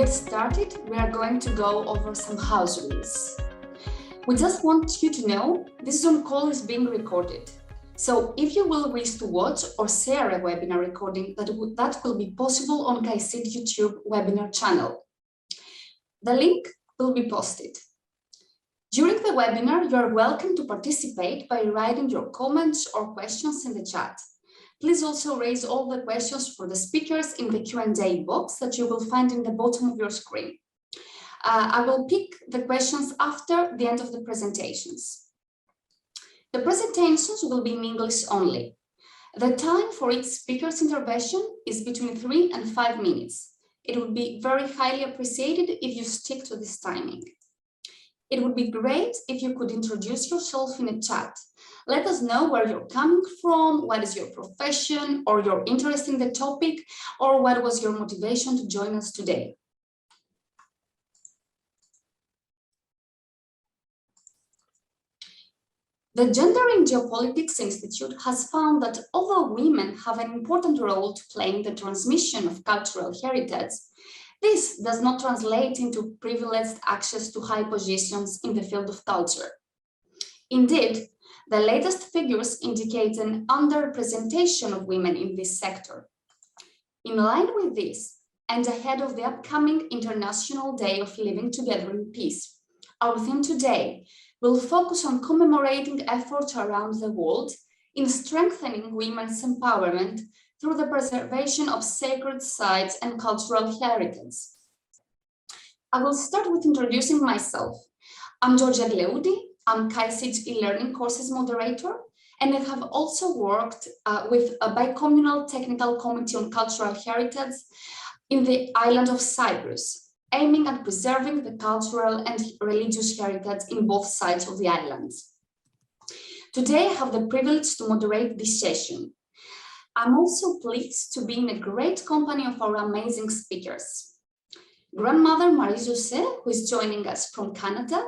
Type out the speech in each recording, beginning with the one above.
get started, we are going to go over some house rules. We just want you to know this Zoom call is being recorded. So if you will wish to watch or share a webinar recording, that will be possible on KAICIID YouTube webinar channel. The link will be posted. During the webinar, you are welcome to participate by writing your comments or questions in the chat. Please also raise all the questions for the speakers in the Q&A box that you will find in the bottom of your screen. I will pick the questions after the end of the presentations. The presentations will be in English only. The time for each speaker's intervention is between 3 and 5 minutes. It would be very highly appreciated if you stick to this timing. It would be great if you could introduce yourself in a chat. Let us know where you're coming from, what is your profession, or your interest in the topic, or what was your motivation to join us today. The Gender in Geopolitics Institute has found that although women have an important role to play in the transmission of cultural heritage, this does not translate into privileged access to high positions in the field of culture. Indeed, the latest figures indicate an underrepresentation of women in this sector. In line with this, and ahead of the upcoming International Day of Living Together in Peace, our theme today will focus on commemorating efforts around the world in strengthening women's empowerment through the preservation of sacred sites and cultural heritage. I will start with introducing myself. I'm Georgia Gleudi. I'm KAICIID e-learning courses moderator, and I have also worked with a bicommunal technical committee on cultural heritage in the island of Cyprus, aiming at preserving the cultural and religious heritage in both sides of the island. Today, I have the privilege to moderate this session. I'm also pleased to be in a great company of our amazing speakers. Grandmother Marie-José, who is joining us from Canada.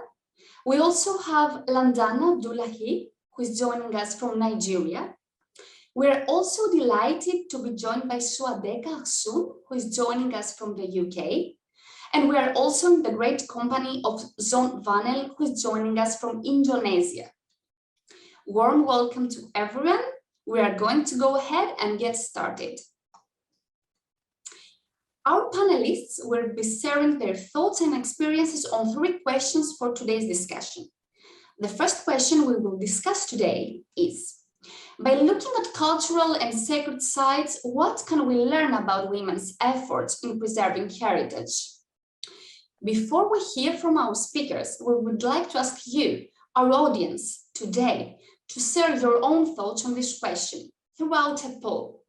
We also have Lantana Doula, who is joining us from Nigeria. We're also delighted to be joined by Suadeka Aksun, who is joining us from the UK. And we are also in the great company of Zon Vanel, who is joining us from Indonesia. Warm welcome to everyone. We are going to go ahead and get started. Our panelists will be sharing their thoughts and experiences on 3 questions for today's discussion. The first question we will discuss today is, by looking at cultural and sacred sites, what can we learn about women's efforts in preserving heritage? Before we hear from our speakers, we would like to ask you, our audience, today, to share your own thoughts on this question throughout a poll.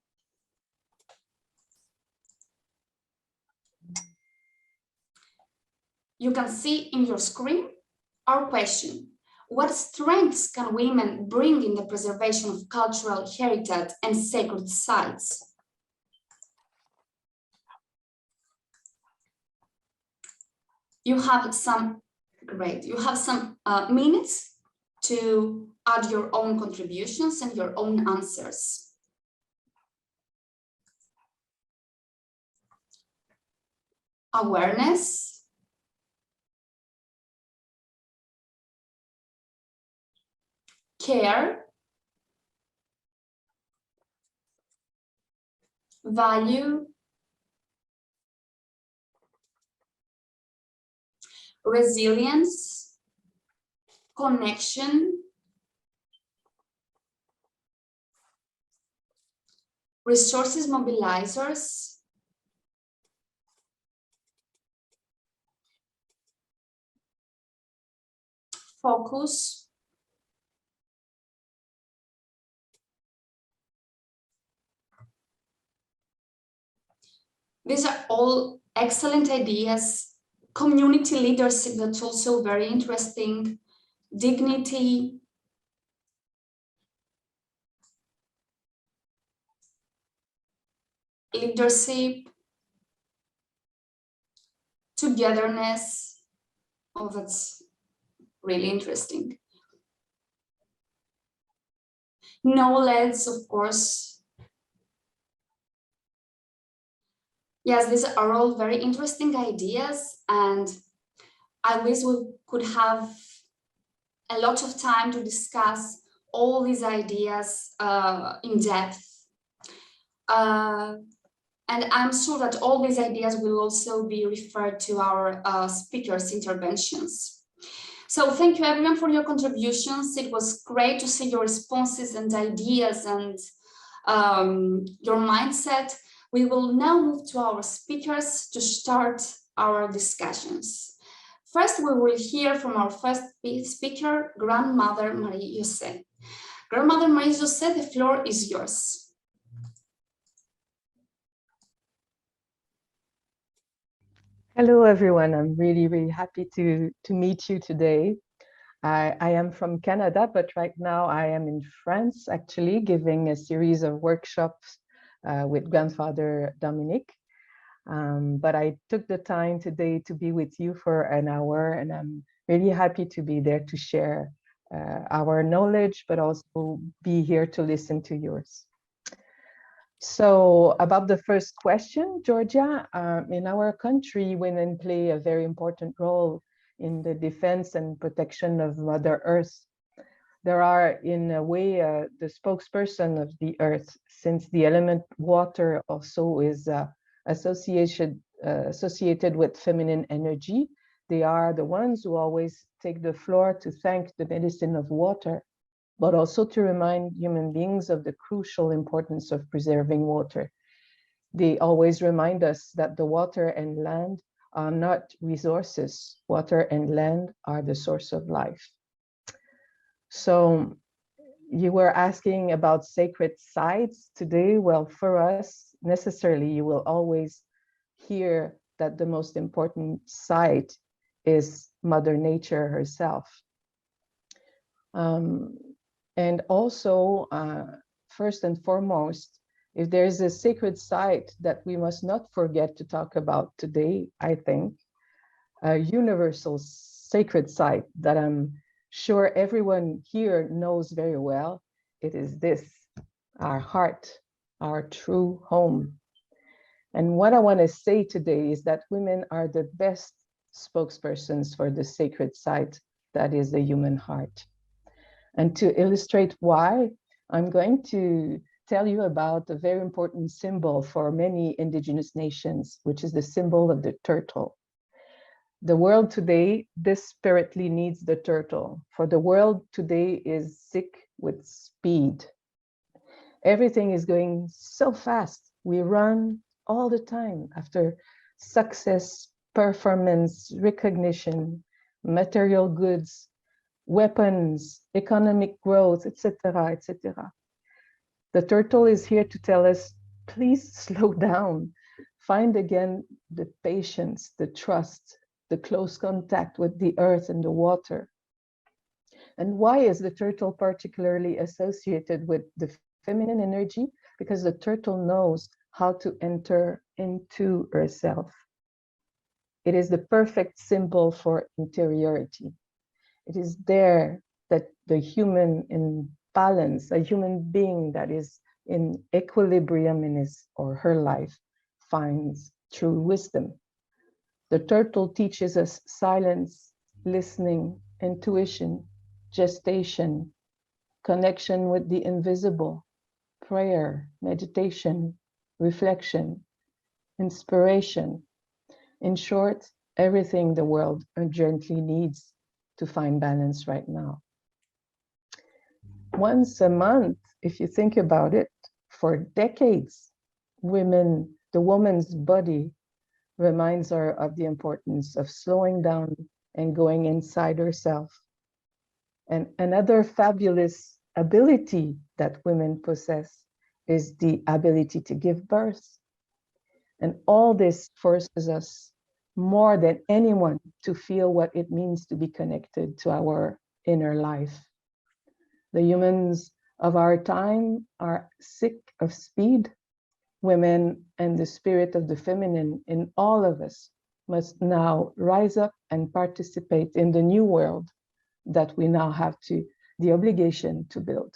You can see in your screen our question. What strengths can women bring in the preservation of cultural heritage and sacred sites? You have some minutes to add your own contributions and your own answers. Awareness, care, value, resilience, connection, resources mobilizers, focus, these are all excellent ideas. Community leadership, that's also very interesting. Dignity, leadership, togetherness. Oh, that's really interesting. Knowledge, of course. Yes, these are all very interesting ideas, and I wish we could have a lot of time to discuss all these ideas in depth. And I'm sure that all these ideas will also be referred to our speakers' interventions. So thank you everyone for your contributions. It was great to see your responses and ideas and your mindset. We will now move to our speakers to start our discussions. First, we will hear from our first speaker, Grandmother Marie-José. Grandmother Marie-José, the floor is yours. Hello, everyone. I'm really happy to meet you today. I am from Canada, but right now I am in France, actually, giving a series of workshops with Grandfather Dominique. But I took the time today to be with you for an hour, and I'm really happy to be there to share our knowledge, but also be here to listen to yours. So about the first question, Georgia, in our country, women play a very important role in the defense and protection of Mother Earth. There are, in a way, the spokesperson of the earth, since the element water also is associated with feminine energy. They are the ones who always take the floor to thank the medicine of water, but also to remind human beings of the crucial importance of preserving water. They always remind us that the water and land are not resources. Water and land are the source of life. So you were asking about sacred sites today. Well, for us, necessarily, you will always hear that the most important site is Mother Nature herself. And also, first and foremost, if there's a sacred site that we must not forget to talk about today, I think, a universal sacred site that I'm sure everyone here knows very well, it is this, our heart, our true home. And what I want to say today is that women are the best spokespersons for the sacred site that is the human heart. And to illustrate why, I'm going to tell you about a very important symbol for many indigenous nations, which is the symbol of the turtle. The world today desperately needs the turtle, for the world today is sick with speed. Everything is going so fast. We run all the time after success, performance, recognition, material goods, weapons, economic growth, etc., etc. The turtle is here to tell us, please slow down. Find again the patience, the trust, the close contact with the earth and the water. And why is the turtle particularly associated with the feminine energy? Because the turtle knows how to enter into herself. It is the perfect symbol for interiority. It is there that the human in balance, a human being that is in equilibrium in his or her life, finds true wisdom. The turtle teaches us silence, listening, intuition, gestation, connection with the invisible, prayer, meditation, reflection, inspiration. In short, everything the world urgently needs to find balance right now. Once a month, if you think about it, for decades, the woman's body reminds her of the importance of slowing down and going inside herself. And another fabulous ability that women possess is the ability to give birth. And all this forces us more than anyone to feel what it means to be connected to our inner life. The humans of our time are sick of speed. Women and the spirit of the feminine in all of us must now rise up and participate in the new world that we now have the obligation to build.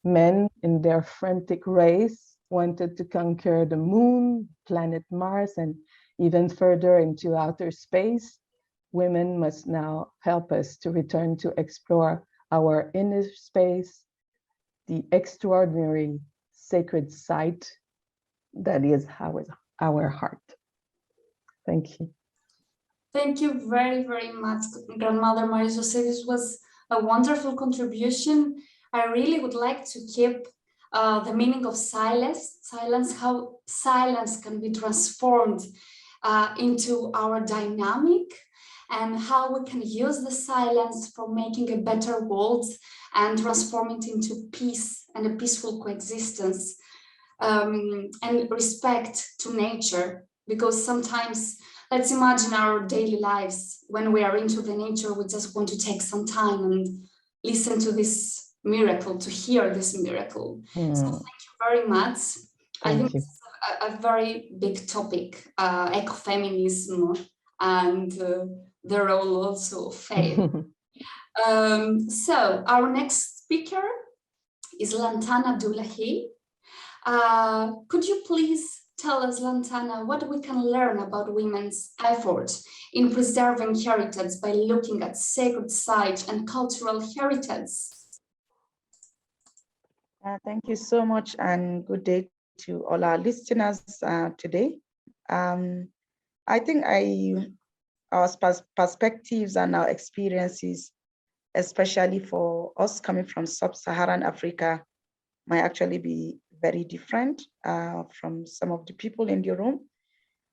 Men in their frantic race wanted to conquer the moon, planet Mars, and even further into outer space, women must now help us to return to explore our inner space, the extraordinary sacred site that is our heart. Thank you. Thank you very, very much, Grandmother Maria Jose. This was a wonderful contribution. I really would like to keep the meaning of silence, how silence can be transformed into our dynamic, and how we can use the silence for making a better world and transform it into peace and a peaceful coexistence, and respect to nature. Because sometimes, let's imagine our daily lives, when we are into the nature, we just want to take some time and listen to this miracle, to hear this miracle. So thank you very much. I think this is a very big topic, ecofeminism and the role also of faith. So our next speaker is Lantana Doula. Could you please tell us, Lantana, what we can learn about women's effort in preserving heritage by looking at sacred sites and cultural heritage? Thank you so much, and good day to all our listeners today. I think our perspectives and our experiences, especially for us coming from sub-Saharan Africa, might actually be very different from some of the people in the room.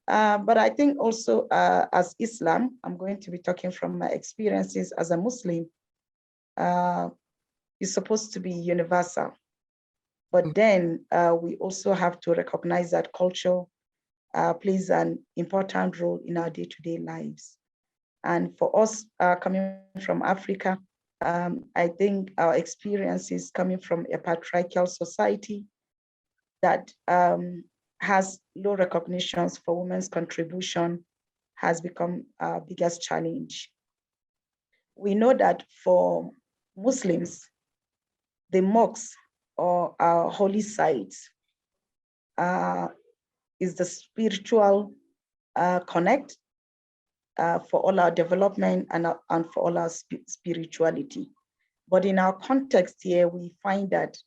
But I think also as Islam, I'm going to be talking from my experiences as a Muslim, is supposed to be universal. But then we also have to recognize that culture plays an important role in our day-to-day lives. And for us coming from Africa, I think our experiences coming from a patriarchal society that has low recognitions for women's contribution has become our biggest challenge. We know that for Muslims, the mosques or our holy sites is the spiritual connect for all our development and for all our spirituality. But in our context here, we find that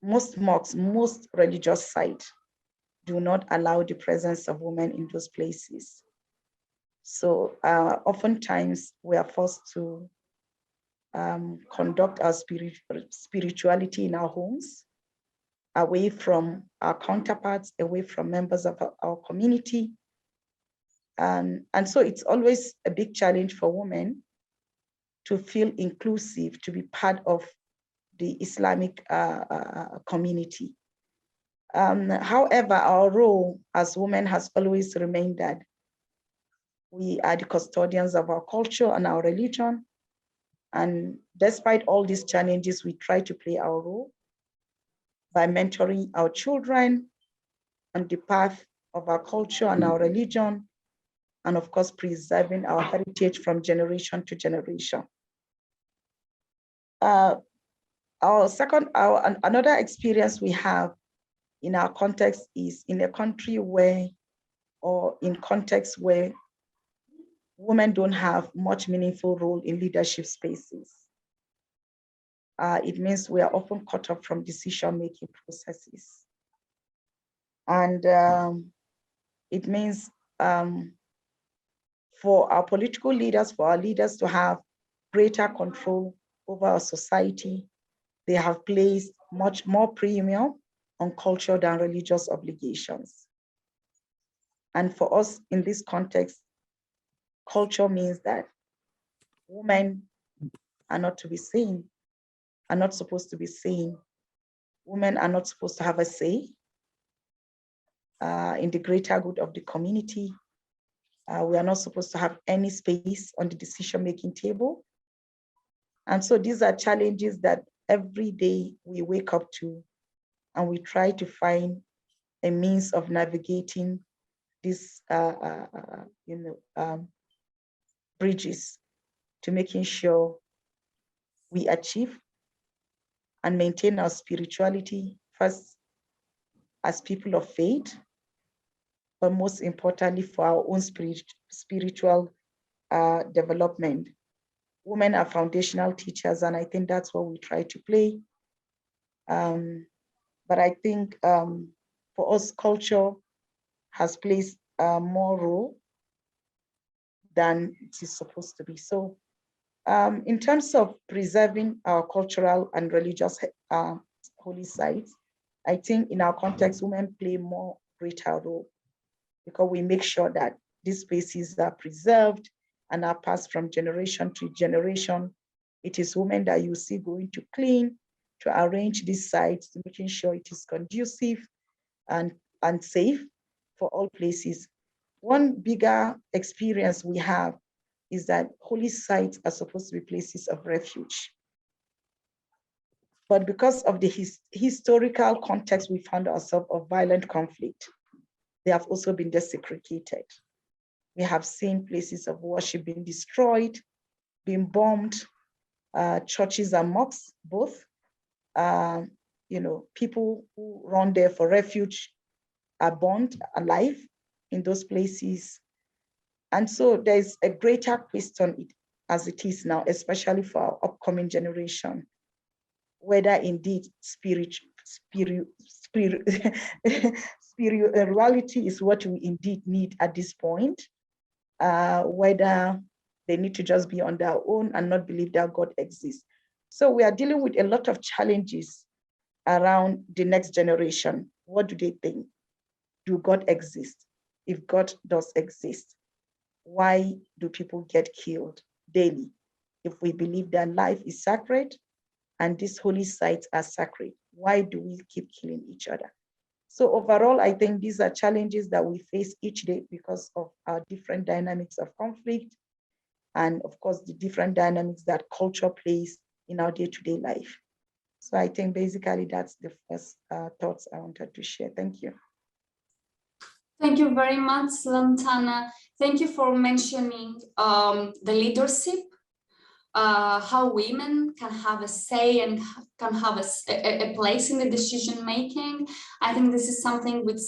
most mosques, most religious sites do not allow the presence of women in those places. So oftentimes we are forced to conduct our spirituality in our homes, away from our counterparts, away from members of our community. And so it's always a big challenge for women to feel inclusive, to be part of the Islamic community. However, our role as women has always remained that we are the custodians of our culture and our religion. And despite all these challenges, we try to play our role by mentoring our children on the path of our culture and our religion, and of course, preserving our heritage from generation to generation. Another experience we have in our context is in a country where, or in contexts where women don't have much meaningful role in leadership spaces. It means we are often cut off from decision-making processes. And it means for our political leaders, for our leaders to have greater control over our society, they have placed much more premium on culture than religious obligations. And for us in this context, culture means that women are not to be seen, are not supposed to be seen. Women are not supposed to have a say in the greater good of the community. We are not supposed to have any space on the decision-making table. And so these are challenges that every day we wake up to, and we try to find a means of navigating these bridges to making sure we achieve and maintain our spirituality, first as people of faith, but most importantly for our own spiritual development. Women are foundational teachers, and I think that's what we try to play. But I think for us, culture has played more role than it is supposed to be. So in terms of preserving our cultural and religious holy sites, I think in our context, women play more greater role because we make sure that these spaces are preserved and are passed from generation to generation. It is women that you see going to clean, to arrange these sites, to making sure it is conducive and safe for all places. One bigger experience we have is that holy sites are supposed to be places of refuge. But because of the historical context we found ourselves of violent conflict, they have also been desecrated. We have seen places of worship being destroyed, being bombed, churches and mosques, both. People who run there for refuge are burned alive in those places. And so there's a greater question as it is now, especially for our upcoming generation, whether indeed spirituality is what we indeed need at this point, whether they need to just be on their own and not believe that God exists. So we are dealing with a lot of challenges around the next generation. What do they think? Do God exist? If God does exist, why do people get killed daily? If we believe that life is sacred and these holy sites are sacred, why do we keep killing each other? So overall, I think these are challenges that we face each day because of our different dynamics of conflict and of course the different dynamics that culture plays in our day-to-day life. So I think basically that's the first thoughts I wanted to share. Thank you. Thank you very much, Lantana. Thank you for mentioning the leadership, how women can have a say and can have a place in the decision making. I think this is something which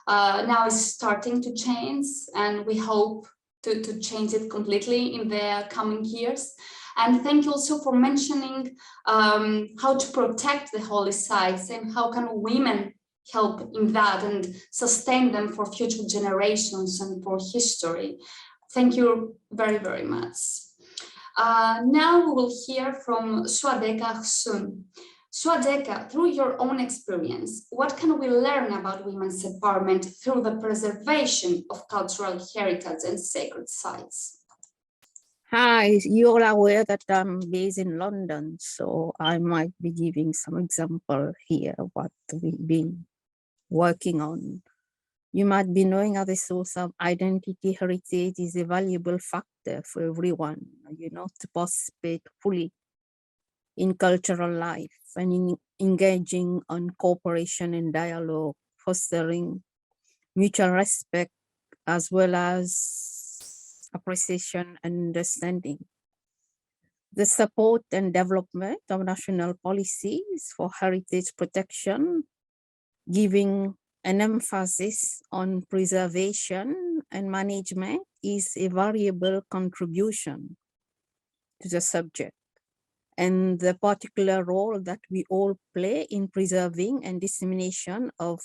now is starting to change, and we hope to change it completely in the coming years. And thank you also for mentioning how to protect the holy sites and how can women help in that and sustain them for future generations and for history. Thank you very, very much. Now we will hear from Swadeka soon. Swadeka, through your own experience, what can we learn about women's empowerment through the preservation of cultural heritage and sacred sites? Hi, you're aware that I'm based in London, so I might be giving some example here what we've been working on. You might be knowing that the source of identity heritage is a valuable factor for everyone, to participate fully in cultural life and in engaging on cooperation and dialogue, fostering mutual respect as well as appreciation and understanding. The support and development of national policies for heritage protection, giving an emphasis on preservation and management is a variable contribution to the subject, and the particular role that we all play in preserving and dissemination of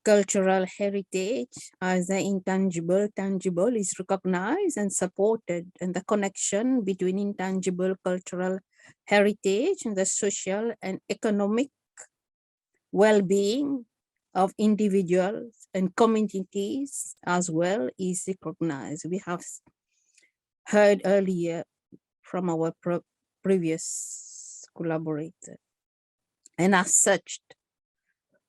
cultural heritage as the intangible, tangible is recognized and supported, and the connection between intangible cultural heritage and the social and economic well-being of individuals and communities as well is recognized. We have heard earlier from our previous collaborator. And as such,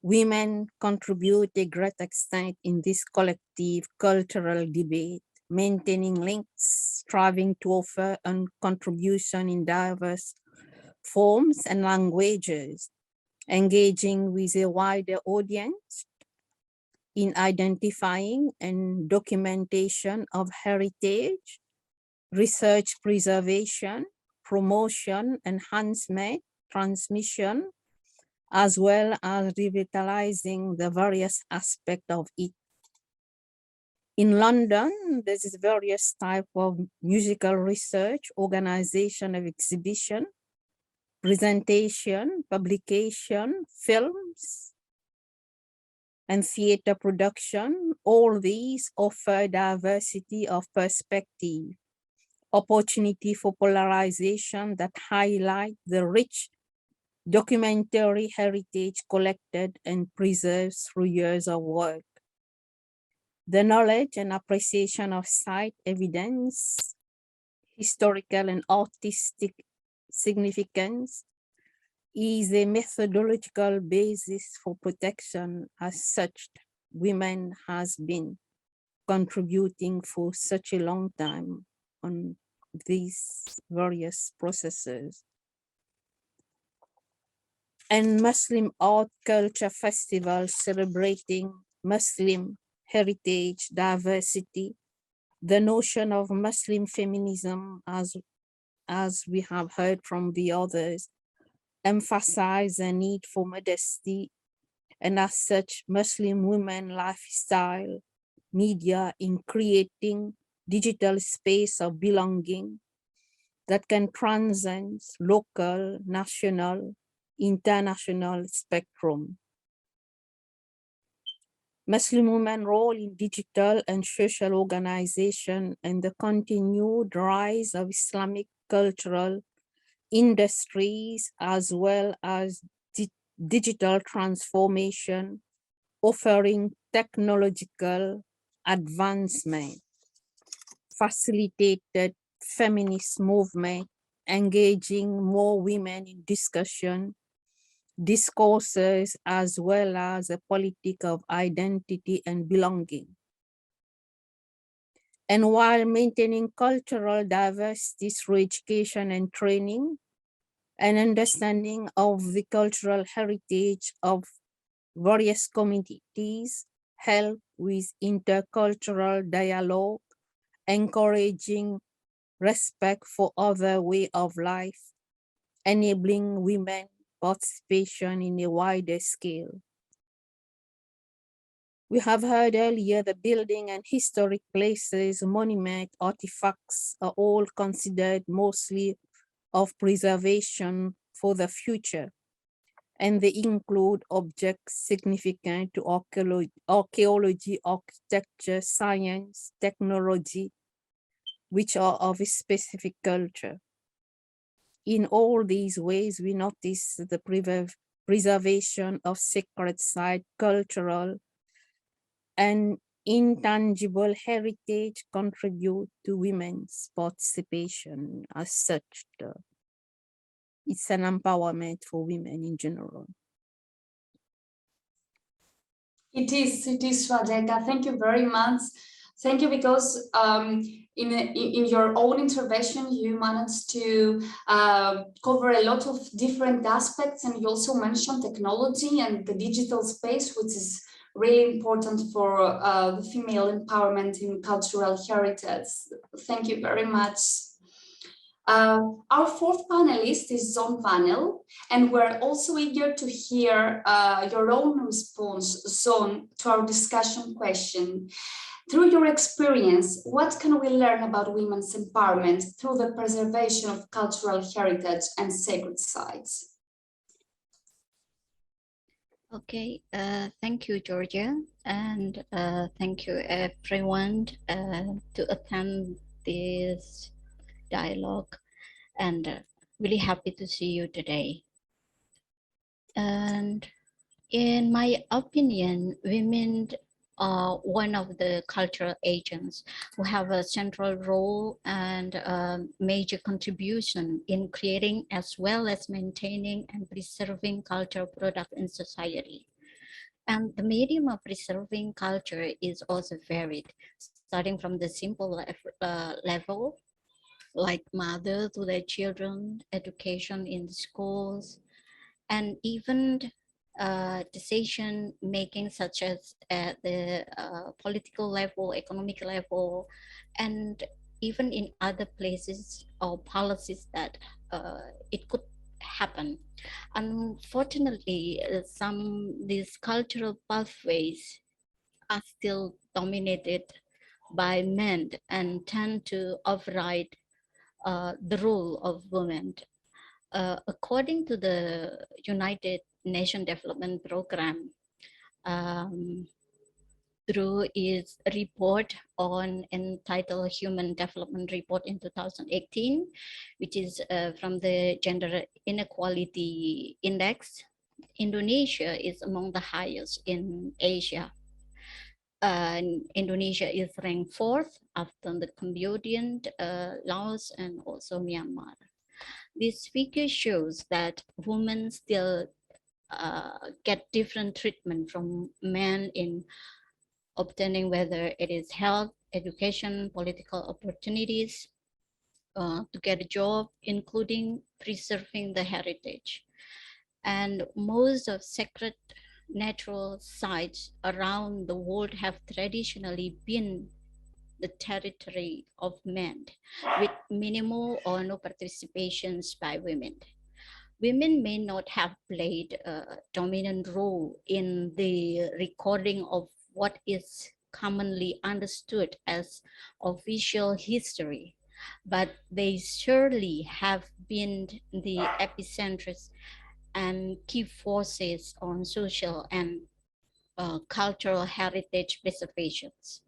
women contribute a great extent in this collective cultural debate, maintaining links, striving to offer a contribution in diverse forms and languages, engaging with a wider audience in identifying and documentation of heritage, research preservation, promotion, enhancement, transmission, as well as revitalizing the various aspects of it. In London, there is various type of musical research, organization of exhibition, presentation, publication, films, and theater production. All these offer diversity of perspective, opportunity for polarization that highlight the rich documentary heritage collected and preserved through years of work. The knowledge and appreciation of site evidence, historical and artistic significance is a methodological basis for protection. As such, women has been contributing for such a long time on these various processes. And Muslim art culture festivals celebrating Muslim heritage, diversity, the notion of Muslim feminism, as we have heard from the others, emphasize the need for modesty, and as such, Muslim women lifestyle media in creating digital space of belonging that can transcend local, national, international spectrum. Muslim women's role in digital and social organization and the continued rise of Islamic cultural industries as well as digital transformation, offering technological advancement, facilitated feminist movement, engaging more women in discourses, as well as a politic of identity and belonging. And while maintaining cultural diversity through education and training, an understanding of the cultural heritage of various communities help with intercultural dialogue, encouraging respect for other way of life, enabling women participation in a wider scale. We have heard earlier the building and historic places, monument, artifacts are all considered mostly of preservation for the future, and they include objects significant to archaeology, architecture, science, technology, which are of a specific culture. In all these ways, we notice the preservation of sacred site, cultural, and intangible heritage contribute to women's participation. As such, it's an empowerment for women in general. It is, Radhika. Thank you very much. Thank you, because in your own intervention, you managed to cover a lot of different aspects, and you also mentioned technology and the digital space, which is really important for the female empowerment in cultural heritage. Thank you very much. Our fourth panelist is Zone Panel, and we're also eager to hear your own response, Zone, to our discussion question. Through your experience, what can we learn about women's empowerment through the preservation of cultural heritage and sacred sites? Okay, thank you, Georgia, and thank you everyone to attend this dialogue, and really happy to see you today. And in my opinion, women are one of the cultural agents who have a central role and major contribution in creating as well as maintaining and preserving cultural products in society. And the medium of preserving culture is also varied, starting from the simple level, like mother to their children, education in the schools, and even decision making such as at the political level, economic level, and even in other places or policies that it could happen. Unfortunately, these cultural pathways are still dominated by men and tend to override the role of women. According to the United Nations Development Program, through its report on entitled Human Development Report in 2018, which is from the Gender Inequality Index, Indonesia is among the highest in Asia. Indonesia is ranked 4th after the Cambodian, Laos, and also Myanmar. This figure shows that women still get different treatment from men in obtaining whether it is health, education, political opportunities, to get a job, including preserving the heritage. And most of sacred natural sites around the world have traditionally been the territory of men, with minimal or no participations by women. Women may not have played a dominant role in the recording of what is commonly understood as official history, but they surely have been the epicenters and key forces on social and cultural heritage preservations.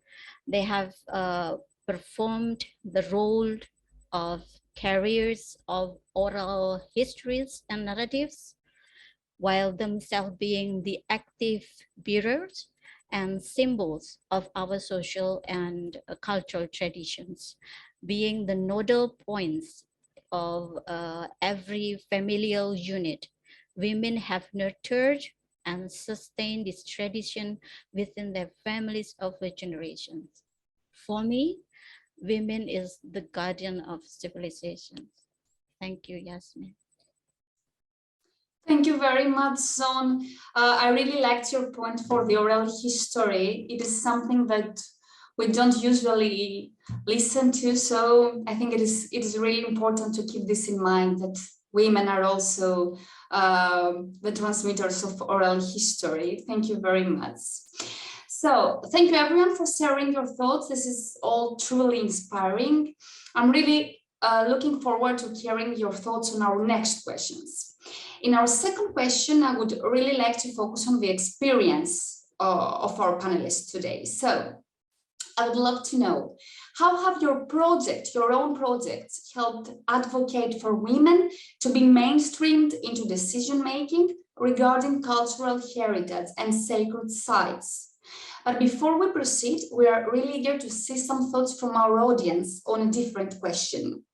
They have performed the role of carriers of oral histories and narratives, while themselves being the active bearers and symbols of our social and cultural traditions, being the nodal points of every familial unit. Women have nurtured and sustained this tradition within their families over generations. For me, women is the guardian of civilizations. Thank you, Yasmin. Thank you very much, Son. I really liked your point for the oral history. It is something that we don't usually listen to, so I think it is really important to keep this in mind, that women are also the transmitters of oral history. Thank you very much. So thank you everyone for sharing your thoughts. This is all truly inspiring. I'm really looking forward to hearing your thoughts on our next questions. In our second question, I would really like to focus on the experience of our panelists today. So I would love to know, how have your own projects, helped advocate for women to be mainstreamed into decision-making regarding cultural heritage and sacred sites? But before we proceed, we are really eager to see some thoughts from our audience on a different question.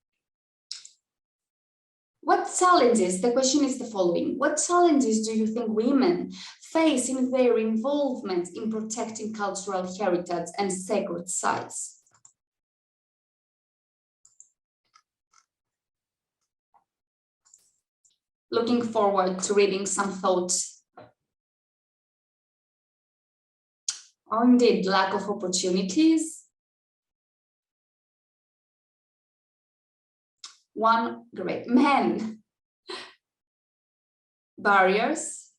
What challenges, the question is the following, what challenges do you think women face in their involvement in protecting cultural heritage and sacred sites? Looking forward to reading some thoughts. Or indeed, lack of opportunities. One, great. Men. Barriers.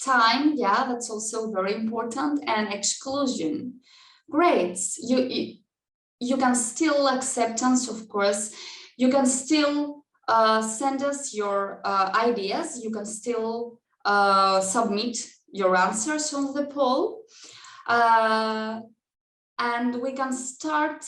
Time, yeah, that's also very important. And exclusion. Great. You can still acceptance, of course. You can still send us your ideas. You can still submit your answers on the poll. And we can start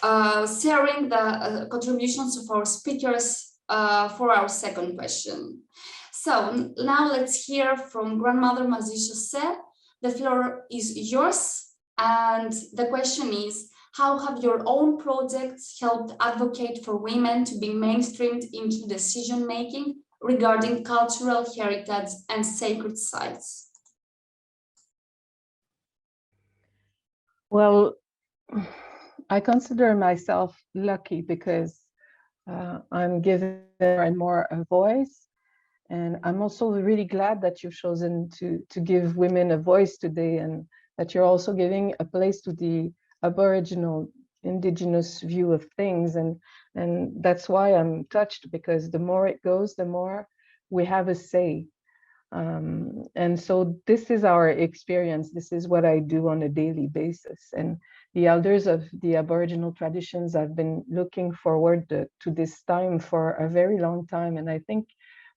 sharing the contributions of our speakers for our second question. So now let's hear from Grandmother Marie-José. The floor is yours. And the question is, how have your own projects helped advocate for women to be mainstreamed into decision-making regarding cultural heritage and sacred sites? Well, I consider myself lucky because I'm given more and more a voice. And I'm also really glad that you've chosen to give women a voice today, and that you're also giving a place to the Aboriginal indigenous view of things, and that's why I'm touched, because the more it goes, the more we have a say. And so this is our experience. This is what I do on a daily basis. And the elders of the Aboriginal traditions have been looking forward to this time for a very long time. And I think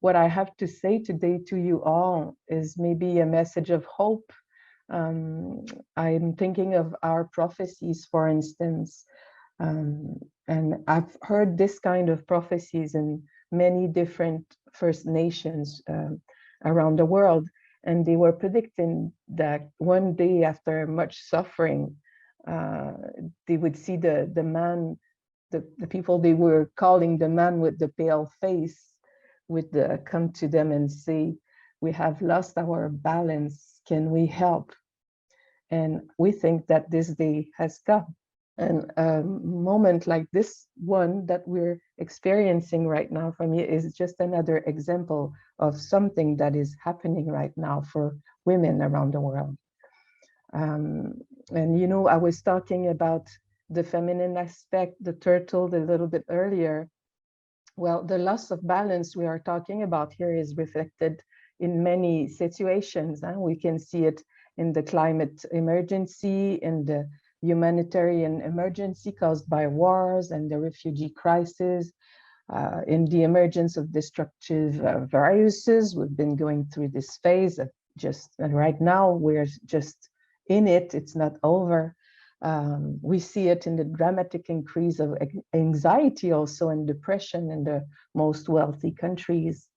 what I have to say today to you all is maybe a message of hope. I'm thinking of our prophecies, for instance, and I've heard this kind of prophecies in many different First Nations around the world, and they were predicting that one day, after much suffering, they would see the man, the people they were calling the man with the pale face, would come to them and say, "We have lost our balance, can we help?" And we think that this day has come. And a moment like this one that we're experiencing right now for me is just another example of something that is happening right now for women around the world. And you know, I was talking about the feminine aspect, the turtle, a little bit earlier. Well, the loss of balance we are talking about here is reflected in many situations. We can see it in the climate emergency, in the humanitarian emergency caused by wars and the refugee crisis, in the emergence of destructive viruses. We've been going through this phase of and right now we're just in it, it's not over. We see it in the dramatic increase of anxiety, also in depression in the most wealthy countries.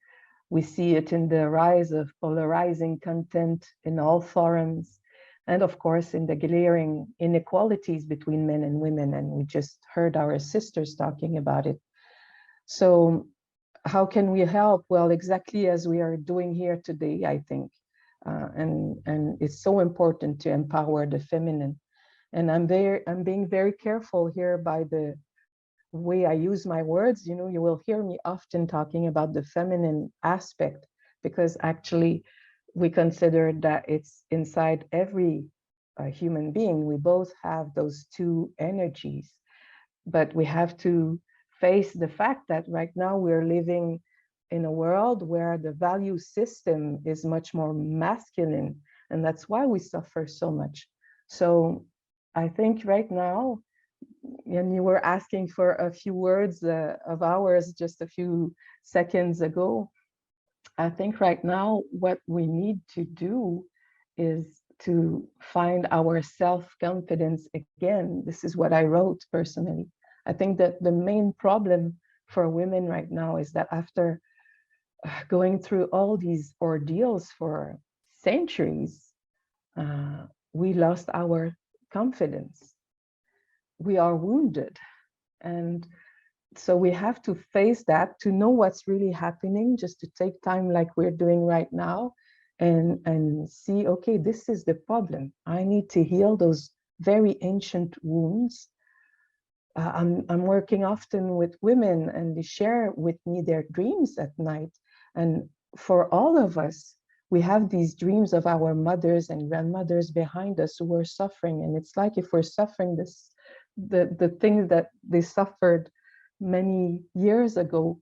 We see it in the rise of polarizing content in all forums, and of course in the glaring inequalities between men and women, and we just heard our sisters talking about it. So how can we help? Well, exactly as we are doing here today, I think. And it's so important to empower the feminine. And I'm being very careful here by the way I use my words. You know, you will hear me often talking about the feminine aspect, because actually we consider that it's inside every human being. We both have those two energies, but we have to face the fact that right now we're living in a world where the value system is much more masculine, and that's why we suffer so much. So I think right now, and you were asking for a few words of ours just a few seconds ago, I think right now what we need to do is to find our self-confidence again. This is what I wrote personally. I think that the main problem for women right now is that after going through all these ordeals for centuries, we lost our confidence. We are wounded. And so we have to face that, to know what's really happening, just to take time like we're doing right now and see, okay, this is the problem. I need to heal those very ancient wounds. I'm working often with women, and they share with me their dreams at night. And for all of us, we have these dreams of our mothers and grandmothers behind us who were suffering. And it's like if we're suffering this, the things that they suffered many years ago.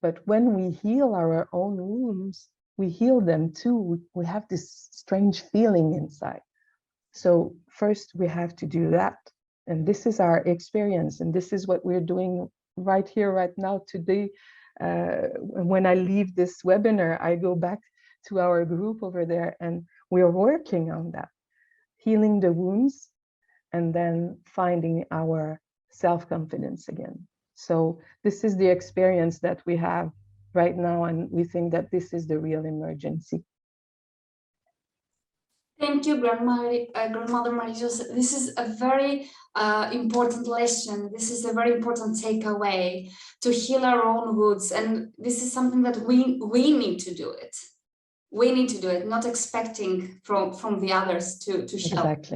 But when we heal our own wounds, we heal them too. We have this strange feeling inside. So first we have to do that. And this is our experience. And this is what we're doing right here, right now, today. When I leave this webinar, I go back to our group over there, and we're working on that, healing the wounds, and then finding our self-confidence again. So this is the experience that we have right now, and we think that this is the real emergency. Thank you, Grandmother Marie-José. This is a very important lesson. This is a very important takeaway, to heal our own wounds. And this is something that we need to do it. We need to do it, not expecting from the others to help.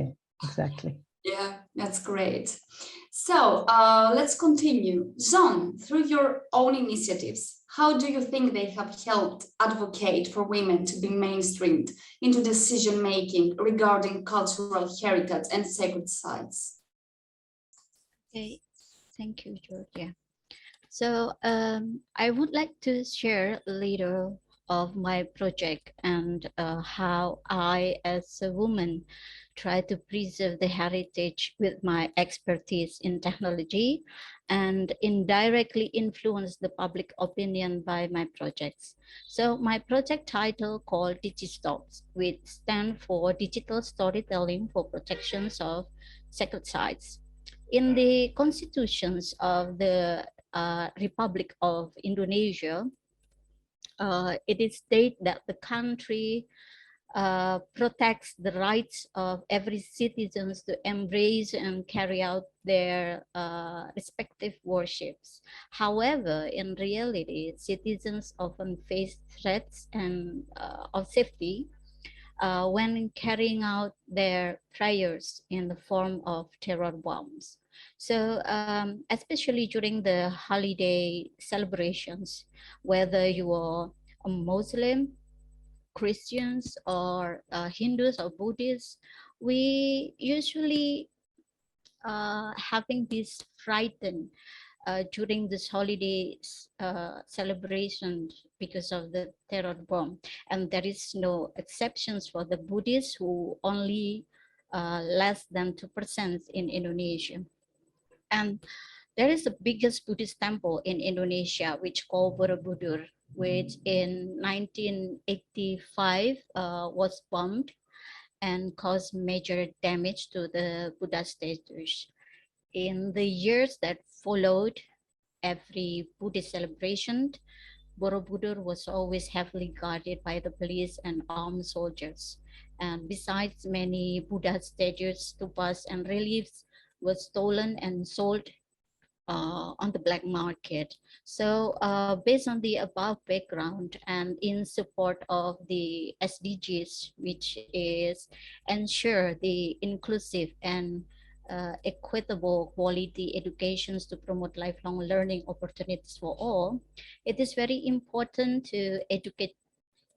Exactly. Yeah, that's great. So let's continue. Jean, through your own initiatives, how do you think they have helped advocate for women to be mainstreamed into decision-making regarding cultural heritage and sacred sites? Okay, thank you, Georgia. So I would like to share a little of my project and how I, as a woman, try to preserve the heritage with my expertise in technology and indirectly influence the public opinion by my projects. So my project title called DigiStops, which stands for Digital Storytelling for Protections of Sacred Sites. In the constitutions of the Republic of Indonesia, it is stated that the country protects the rights of every citizens to embrace and carry out their respective worships. However, in reality, citizens often face threats and of safety when carrying out their prayers in the form of terror bombs. So especially during the holiday celebrations, whether you are a Muslim, Christians, or Hindus or Buddhists, we usually having this frightened during this holiday celebration because of the terror bomb. And there is no exceptions for the Buddhists, who only less than 2% in Indonesia. And there is the biggest Buddhist temple in Indonesia, which called Borobudur, which in 1985 was bombed and caused major damage to the Buddha statues. In the years that followed every Buddhist celebration, Borobudur was always heavily guarded by the police and armed soldiers. And besides, many Buddha statues, stupas, and reliefs were stolen and sold on the black market. So based on the above background and in support of the SDGs, which is ensure the inclusive and equitable quality educations to promote lifelong learning opportunities for all, it is very important to educate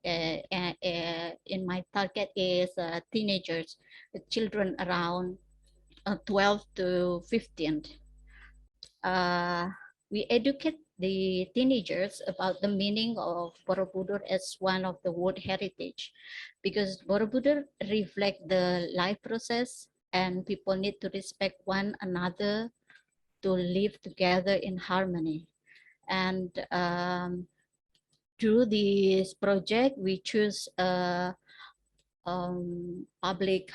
in my target is teenagers, children around 12 to 15. We educate the teenagers about the meaning of Borobudur as one of the World Heritage, because Borobudur reflect the life process and people need to respect one another to live together in harmony. And through this project, we choose public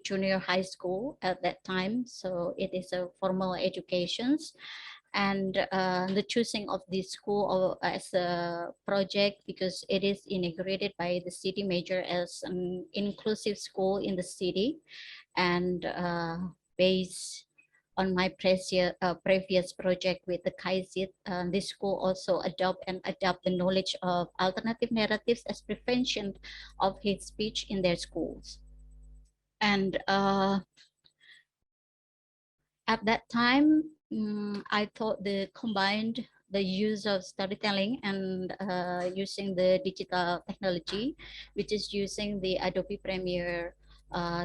junior high school at that time, so it is a formal educations. And the choosing of this school as a project because it is integrated by the city major as an inclusive school in the city, and based on my previous project with the KAICIID, this school also adapt the knowledge of alternative narratives as prevention of hate speech in their schools. And at that time, I thought the combined the use of storytelling and using the digital technology, which is using the Adobe Premiere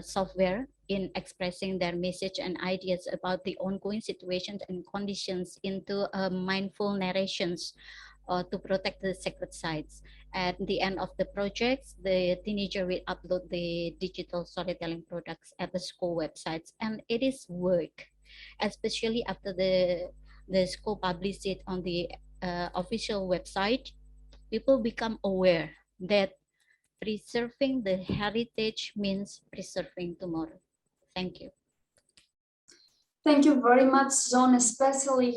software in expressing their message and ideas about the ongoing situations and conditions into mindful narrations to protect the sacred sites. At the end of the project, the teenager will upload the digital storytelling products at the school websites, and it is work, especially after the school published it on the official website. People become aware that preserving the heritage means preserving tomorrow. Thank you. Thank you very much, John. Especially,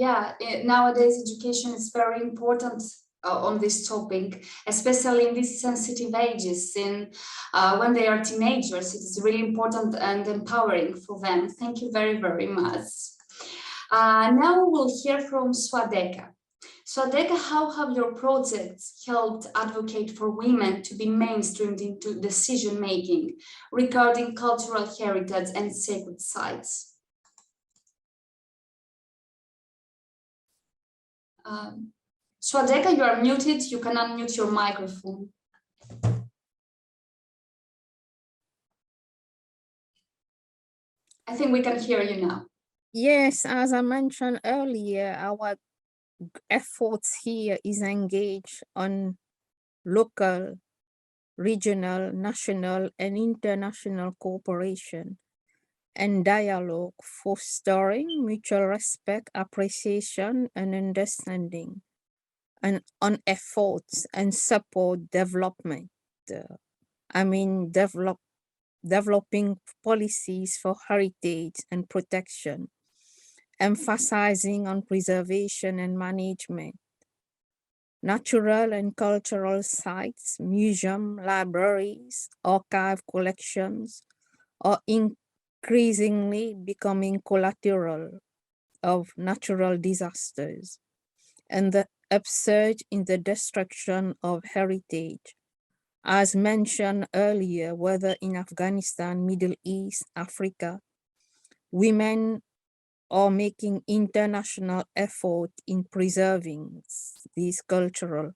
nowadays education is very important on this topic, especially in these sensitive ages. When they are teenagers, it is really important and empowering for them. Thank you very, very much. Now we'll hear from Swadeka. Swadeka, how have your projects helped advocate for women to be mainstreamed into decision-making regarding cultural heritage and sacred sites? Swadeka, you are muted. You can unmute your microphone. I think we can hear you now. Yes, as I mentioned earlier, our efforts here is engaged on local, regional, national, and international cooperation and dialogue, fostering mutual respect, appreciation, and understanding, and on efforts and support development. Developing policies for heritage and protection, emphasizing on preservation and management, natural and cultural sites, museum, libraries, archive collections are increasingly becoming collateral of natural disasters and the upsurge in the destruction of heritage. As mentioned earlier, whether in Afghanistan, Middle East, Africa, women are making international effort in preserving these cultural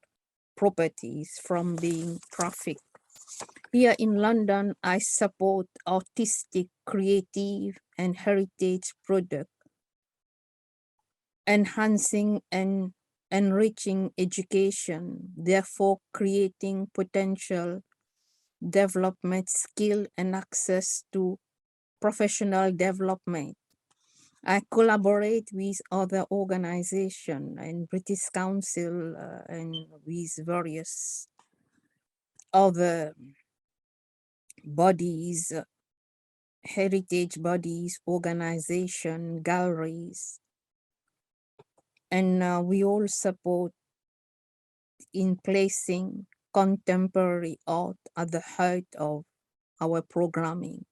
properties from being trafficked. Here in London, I support artistic, creative, and heritage products, enhancing and enriching education, therefore creating potential development, skill, and access to professional development. I collaborate with other organizations and British Council and with various other bodies, heritage bodies, organizations, galleries, and we all support in placing contemporary art at the heart of our programming,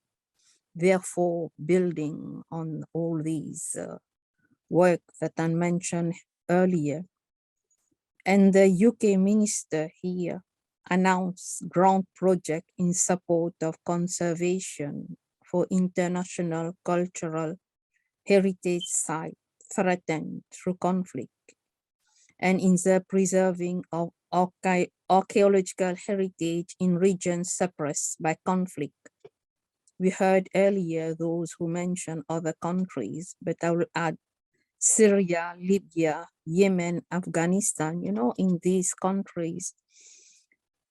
therefore building on all these work that I mentioned earlier. And the UK minister here announced grant project in support of conservation for international cultural heritage site threatened through conflict, and in the preserving of archaeological heritage in regions suppressed by conflict. We heard earlier those who mentioned other countries, but I will add Syria, Libya, Yemen, Afghanistan. You know, in these countries,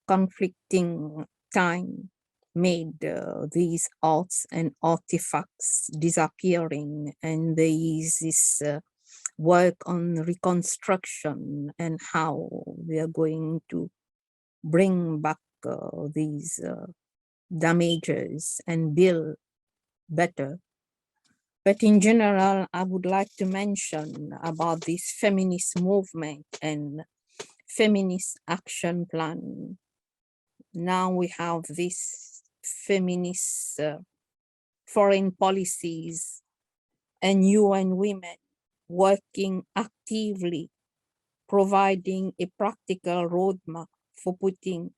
conflicting time made these arts and artifacts disappearing, and there is this work on reconstruction and how we are going to bring back these damages and build better. But in general, I would like to mention about this feminist movement and feminist action plan. Now we have this feminist foreign policies and UN women working actively, providing a practical roadmap for putting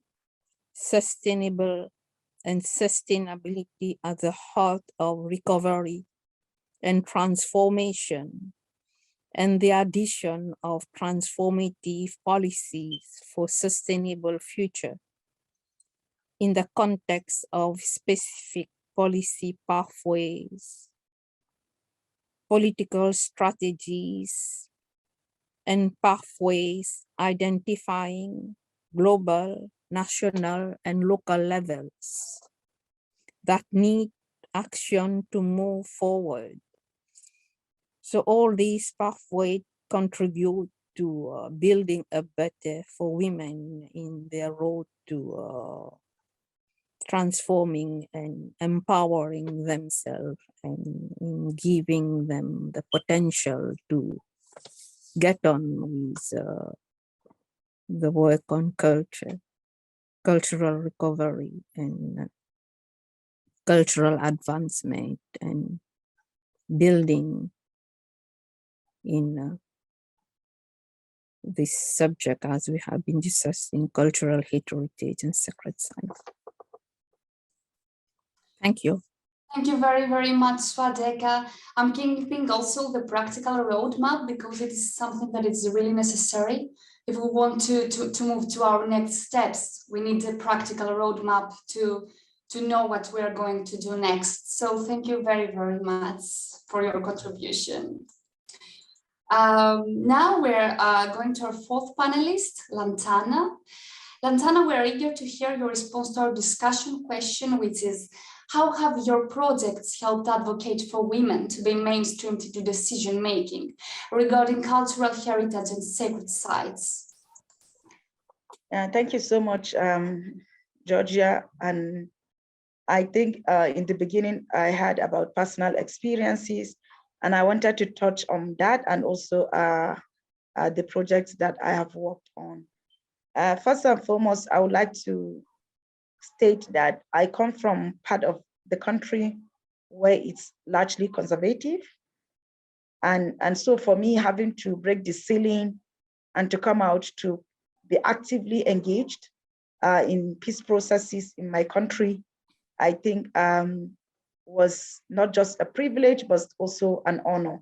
sustainable and sustainability at the heart of recovery and transformation, and the addition of transformative policies for sustainable future in the context of specific policy pathways, political strategies, and pathways identifying global, national, and local levels that need action to move forward. So all these pathways contribute to building a better for women in their road to transforming and empowering themselves and giving them the potential to get on with the work on culture, cultural recovery, and cultural advancement, and building in this subject as we have been discussing cultural heritage and sacred sites. Thank you. Thank you very, very much, Swadeka. I'm keeping also the practical roadmap because it is something that is really necessary. If we want to move to our next steps, we need a practical roadmap to to know what we are going to do next. So thank you very, very much for your contribution. Now we're going to our fourth panelist, Lantana. Lantana, we're eager to hear your response to our discussion question, which is, how have your projects helped advocate for women to be mainstreamed into decision-making regarding cultural heritage and sacred sites? Thank you so much, Georgia. And I think in the beginning, I had about personal experiences, and I wanted to touch on that and also the projects that I have worked on. First and foremost, I would like to state that I come from part of the country where it's largely conservative. And so for me, having to break the ceiling and to come out to be actively engaged in peace processes in my country, I think was not just a privilege, but also an honor.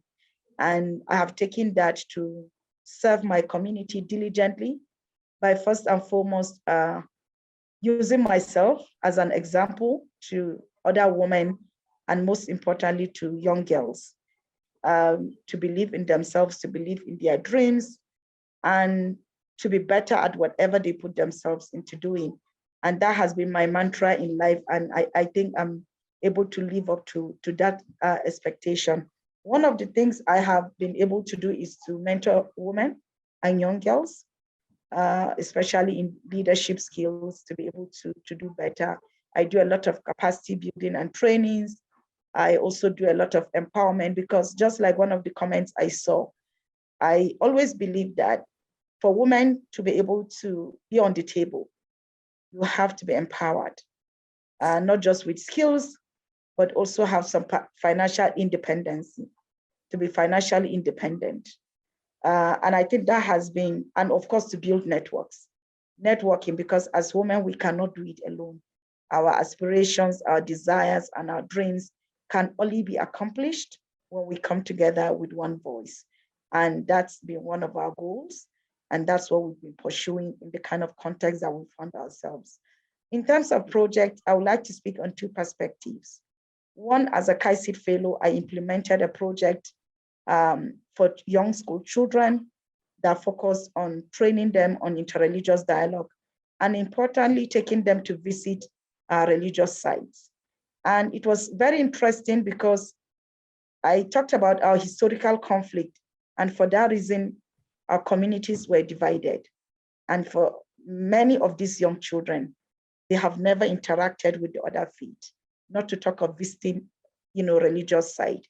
And I have taken that to serve my community diligently by first and foremost using myself as an example to other women, and most importantly to young girls, to believe in themselves, to believe in their dreams, and to be better at whatever they put themselves into doing. And that has been my mantra in life. And I think I'm able to live up to that expectation. One of the things I have been able to do is to mentor women and young girls, especially in leadership skills, to be able to do better. I do a lot of capacity building and trainings. I also do a lot of empowerment, because just like one of the comments I saw, I always believe that for women to be able to be on the table, you have to be empowered, not just with skills, but also have some financial independence, to be financially independent. And I think that has been, and of course, to build networking, because as women, we cannot do it alone. Our aspirations, our desires, and our dreams can only be accomplished when we come together with one voice. And that's been one of our goals. And that's what we've been pursuing in the kind of context that we found ourselves. In terms of project, I would like to speak on two perspectives. One, as a KAICIID Fellow, I implemented a project for young school children that focused on training them on interreligious dialogue, and importantly, taking them to visit religious sites. And it was very interesting because I talked about our historical conflict, and for that reason, our communities were divided. And for many of these young children, they have never interacted with the other faith, not to talk of visiting, religious site.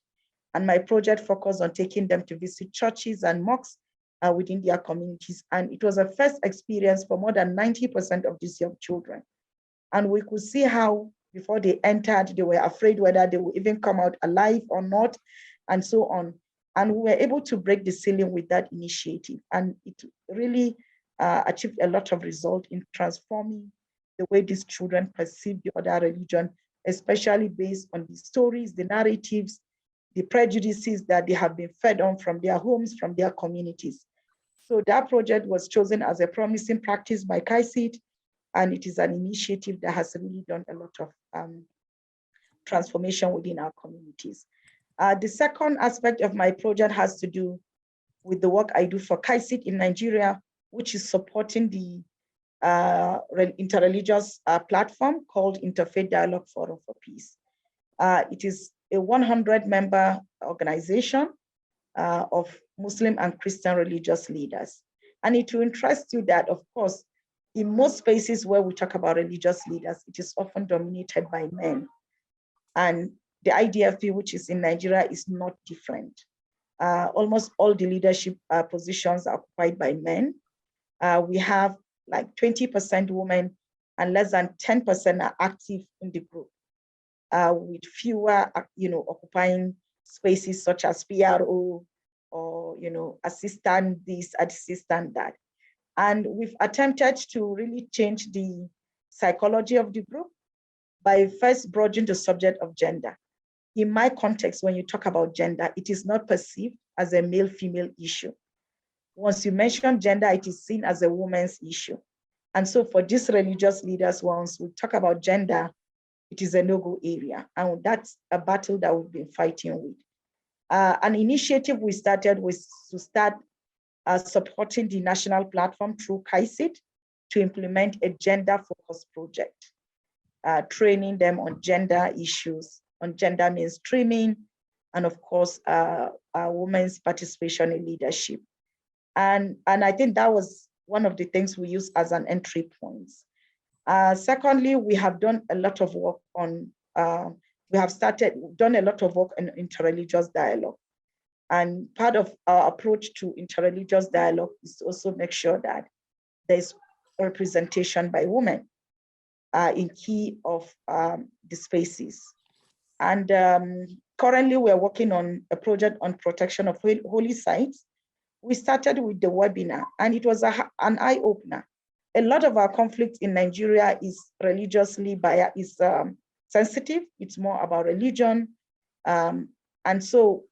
And my project focused on taking them to visit churches and mosques within their communities. And it was a first experience for more than 90% of these young children. And we could see how before they entered, they were afraid whether they would even come out alive or not, and so on. And we were able to break the ceiling with that initiative. And it really achieved a lot of result in transforming the way these children perceive the other religion, especially based on the stories, the narratives, the prejudices that they have been fed on from their homes, from their communities. So that project was chosen as a promising practice by KAICIID, and it is an initiative that has really done a lot of transformation within our communities. The second aspect of my project has to do with the work I do for KAICIID in Nigeria, which is supporting the interreligious platform called Interfaith Dialogue Forum for Peace. It is a 100-member organization of Muslim and Christian religious leaders. And it will interest you that, of course, in most spaces where we talk about religious leaders, it is often dominated by men. And the IDFP, which is in Nigeria, is not different. Almost all the leadership positions are occupied by men. We have like 20% women, and less than 10% are active in the group, with fewer, occupying spaces such as PRO or, assistant this, assistant that. And we've attempted to really change the psychology of the group by first broadening the subject of gender. In my context, when you talk about gender, it is not perceived as a male-female issue. Once you mention gender, it is seen as a woman's issue. And so for these religious leaders, once we talk about gender, it is a no-go area. And that's a battle that we've been fighting with. An initiative we started was to start supporting the national platform through KAICIID to implement a gender-focused project, training them on gender issues, on gender mainstreaming, and of course, women's participation in leadership. And I think that was one of the things we use as an entry point. Secondly, we have done a lot of work on, done a lot of work on interreligious dialogue. And part of our approach to interreligious dialogue is to also make sure that there's representation by women in key of the spaces. And currently we're working on a project on protection of holy sites. We started with the webinar and it was an eye-opener. A lot of our conflict in Nigeria is religiously biased, sensitive. It's more about religion. And so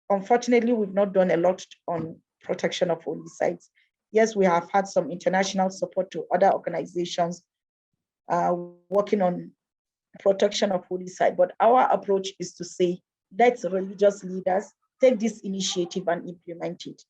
unfortunately, we've not done a lot on protection of holy sites. Yes, we have had some international support to other organizations working on protection of holy sites, but our approach is to say, let religious leaders take this initiative and implement it.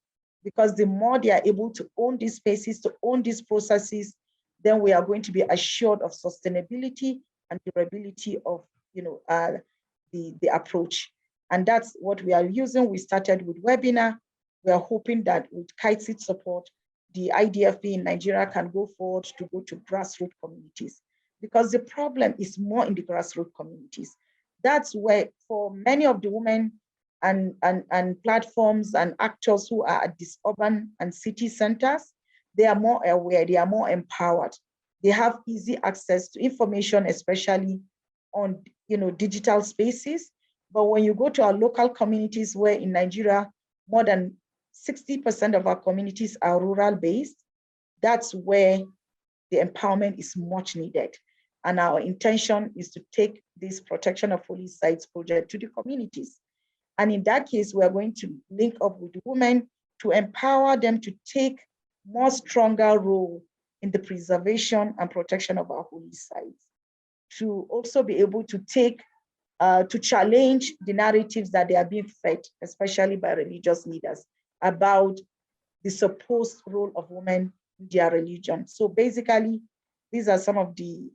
Because the more they are able to own these spaces, to own these processes, then we are going to be assured of sustainability and durability of the approach. And that's what we are using. We started with webinar. We are hoping that with KAICIID support, the IDFP in Nigeria can go forward to go to grassroots communities, because the problem is more in the grassroots communities. That's where, for many of the women and platforms and actors who are at these urban and city centers, they are more aware, they are more empowered. They have easy access to information, especially on digital spaces. But when you go to our local communities, where in Nigeria, more than 60% of our communities are rural based, that's where the empowerment is much needed. And our intention is to take this protection of holy sites project to the communities. And in that case, we're going to link up with women to empower them to take more stronger role in the preservation and protection of our holy sites, to also be able to take, to challenge the narratives that they are being fed, especially by religious leaders, about the supposed role of women in their religion. So basically, these are some of the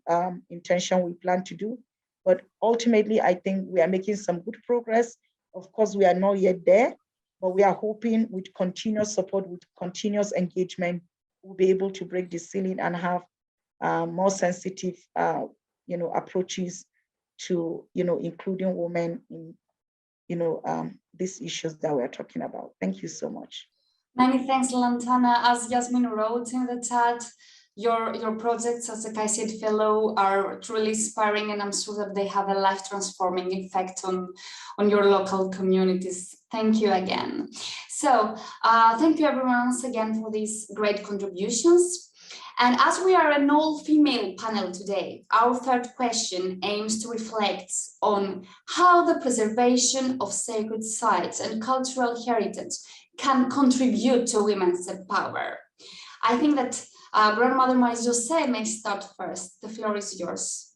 intention we plan to do. But ultimately, I think we are making some good progress. Of course, we are not yet there, but we are hoping with continuous support, with continuous engagement, we'll be able to break the ceiling and have more sensitive, approaches to, including women in, these issues that we're talking about. Thank you so much. Many thanks, Lantana. As Yasmin wrote in the chat, your projects as a KAICIID Fellow are truly inspiring, and I'm sure that they have a life-transforming effect on your local communities. Thank you again. So thank you everyone once again for these great contributions. And as we are an all-female panel today, our third question aims to reflect on how the preservation of sacred sites and cultural heritage can contribute to women's power. I think that Grandmother Marie-José may start first. The floor is yours.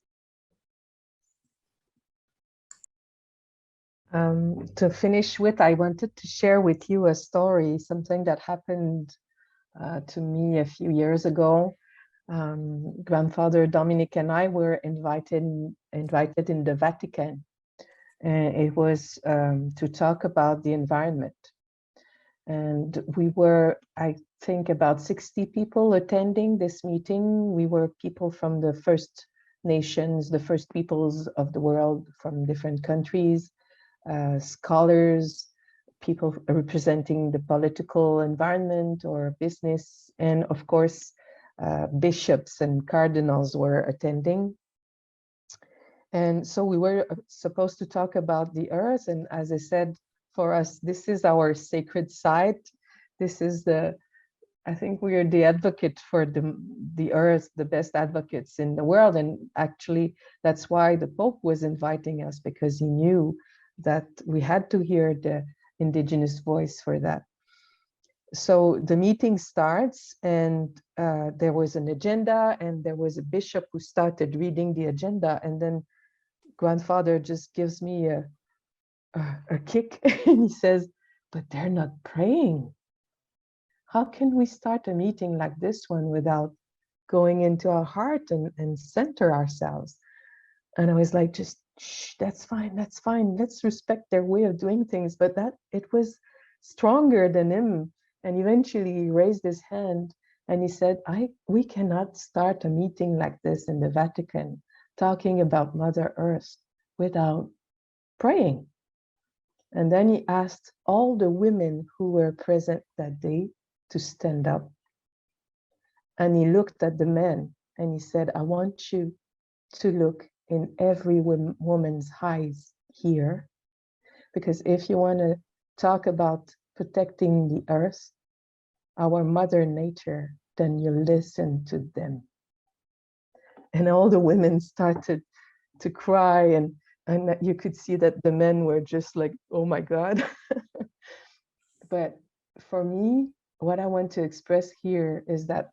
To finish with, I wanted to share with you a story, something that happened to me a few years ago. Grandfather Dominic and I were invited in the Vatican. It was to talk about the environment. And we were, I think, about 60 people attending this meeting. We were people from the first nations, the first peoples of the world from different countries, scholars, people representing the political environment or business, and of course, bishops and cardinals were attending. And so we were supposed to talk about the earth. And as I said, for us, this is our sacred site. This is I think we are the advocate for the earth, the best advocates in the world. And actually, that's why the Pope was inviting us, because he knew that we had to hear the indigenous voice for that. So the meeting starts, and there was an agenda, and there was a bishop who started reading the agenda, and then grandfather just gives me a kick and he says, but they're not praying. How can we start a meeting like this one without going into our heart and center ourselves? And I was like, just, shh, that's fine, that's fine. Let's respect their way of doing things. But that it was stronger than him. And eventually he raised his hand and he said, we cannot start a meeting like this in the Vatican talking about Mother Earth without praying. And then he asked all the women who were present that day to stand up. And he looked at the men and he said, I want you to look in every woman's eyes here, because if you want to talk about protecting the earth, our mother nature, then you listen to them. And all the women started to cry, and you could see that the men were just like, oh my God. But for me, what I want to express here is that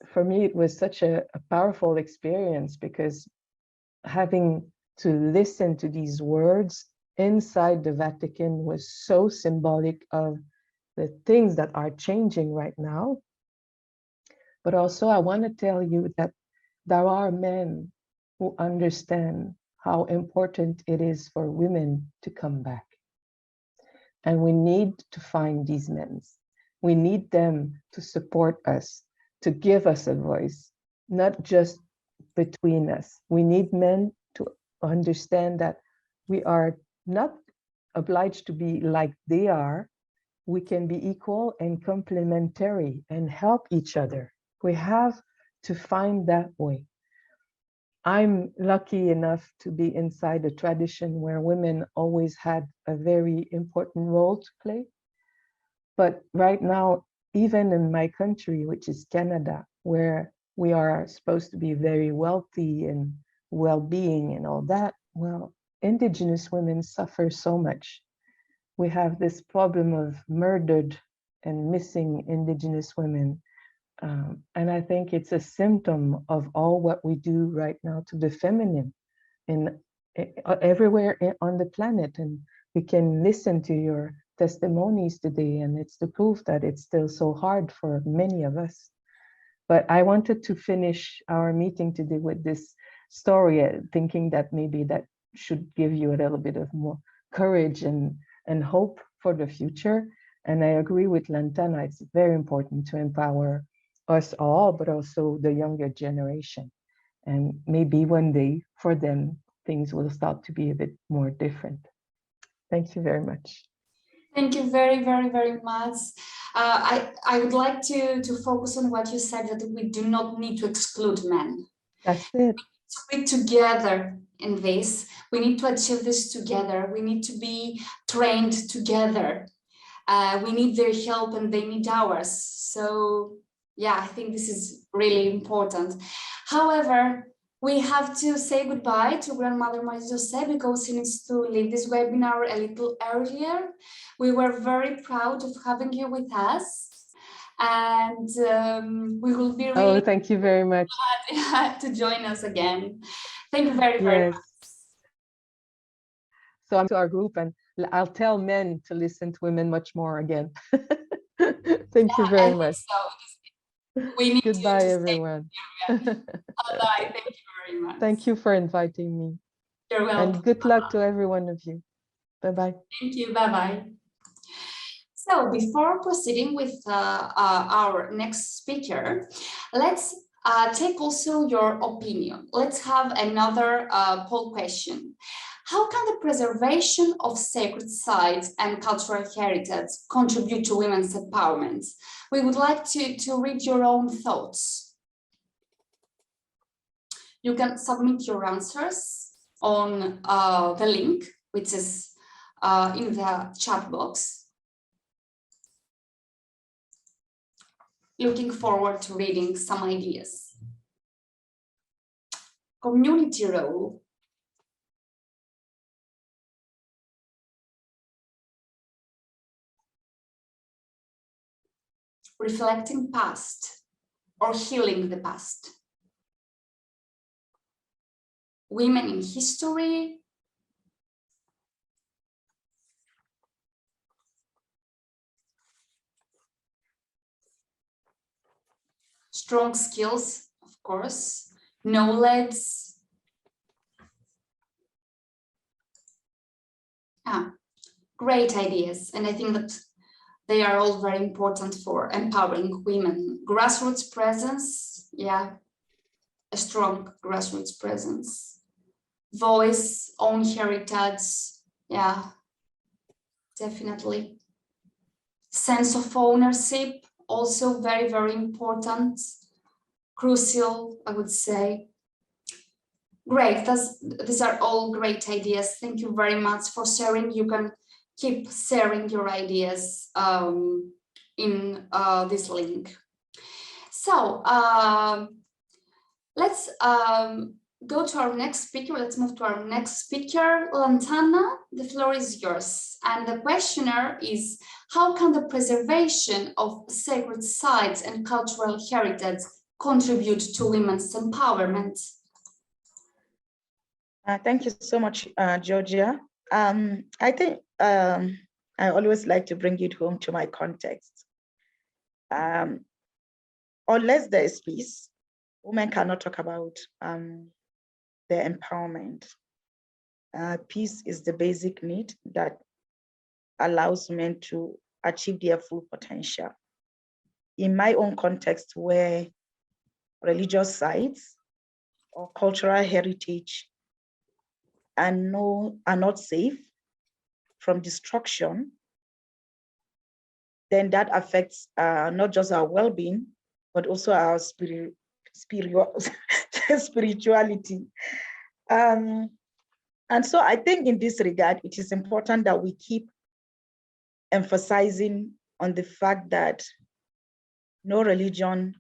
for me, it was such a powerful experience, because having to listen to these words inside the Vatican was so symbolic of the things that are changing right now. But also I want to tell you that there are men who understand how important it is for women to come back. And we need to find these men. We need them to support us, to give us a voice, not just between us. We need men to understand that we are not obliged to be like they are. We can be equal and complementary and help each other. We have to find that way. I'm lucky enough to be inside a tradition where women always had a very important role to play. But right now, even in my country, which is Canada, where we are supposed to be very wealthy and well-being and all that, well, Indigenous women suffer so much. We have this problem of murdered and missing Indigenous women. And I think it's a symptom of all what we do right now to the feminine everywhere on the planet. And we can listen to your testimonies today, and it's the proof that it's still so hard for many of us. But I wanted to finish our meeting today with this story, thinking that maybe that should give you a little bit of more courage and hope for the future. And I agree with Lantana, it's very important to empower us all, but also the younger generation. And maybe one day for them, things will start to be a bit more different. Thank you very much. Thank you very, very, very much. I would like to focus on what you said, that we do not need to exclude men. That's it. We need to be together in this. We need to achieve this together. We need to be trained together. We need their help and they need ours. So yeah, I think this is really important. However, we have to say goodbye to Grandmother Marie-José because she needs to leave this webinar a little earlier. We were very proud of having you with us, and we will be really thank you very much glad to join us again. Thank you very, very much. So I'm to our group, and I'll tell men to listen to women much more again. Thank you very much. So. We need Goodbye, to everyone. Bye. Thank you very much. Thank you for inviting me. You're welcome. And good luck to every one of you. Bye-bye. Thank you. Bye-bye. So before proceeding with our next speaker, let's take also your opinion. Let's have another poll question. How can the preservation of sacred sites and cultural heritage contribute to women's empowerment? We would like to read your own thoughts. You can submit your answers on the link, which is in the chat box. Looking forward to reading some ideas. Community role. Reflecting past or healing the past. women in history. Strong skills, of course, knowledge. Great ideas. And I think that they are all very important for empowering women. Grassroots presence, yeah, a strong grassroots presence. Voice, own heritage, yeah, definitely. Sense of ownership, also very, very important. Crucial, I would say. Great, these are all great ideas. Thank you very much for sharing. You can keep sharing your ideas in this link. So let's go to our next speaker. Let's move to our next speaker, Lantana. The floor is yours. And the questioner is, how can the preservation of sacred sites and cultural heritage contribute to women's empowerment? Thank you so much, Georgia. I think I always like to bring it home to my context. Unless there is peace, women cannot talk about their empowerment. Peace is the basic need that allows men to achieve their full potential. In my own context, where religious sites or cultural heritage are not safe from destruction, then that affects not just our well-being, but also our spirituality. And so I think in this regard, it is important that we keep emphasizing on the fact that no religion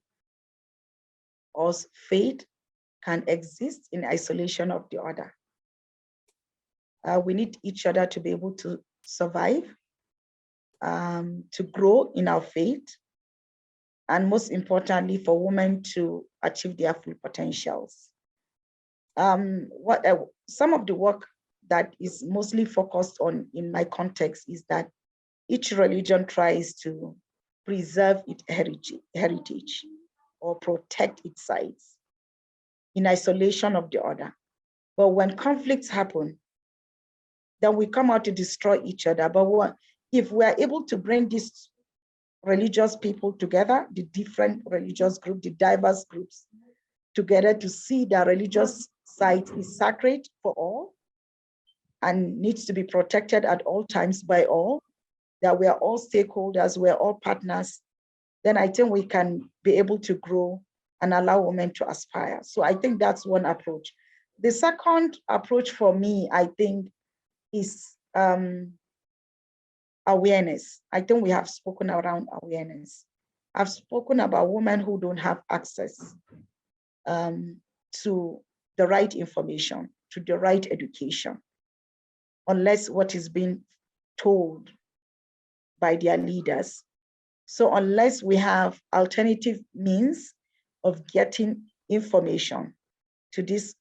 or faith can exist in isolation of the other. We need each other to be able to survive, to grow in our faith, and most importantly, for women to achieve their full potentials. Some of the work that is mostly focused on in my context is that each religion tries to preserve its heritage or protect its sites in isolation of the other. But when conflicts happen, then we come out to destroy each other. But if we are able to bring these religious people together, the different religious groups, the diverse groups together, to see that religious site is sacred for all and needs to be protected at all times by all, that we are all stakeholders, we're all partners, then I think we can be able to grow and allow women to aspire. So I think that's one approach. The second approach for me, I think, is awareness. I think we have spoken around awareness. I've spoken about women who don't have access to the right information, to the right education, unless what is being told by their leaders. So unless we have alternative means of getting information to these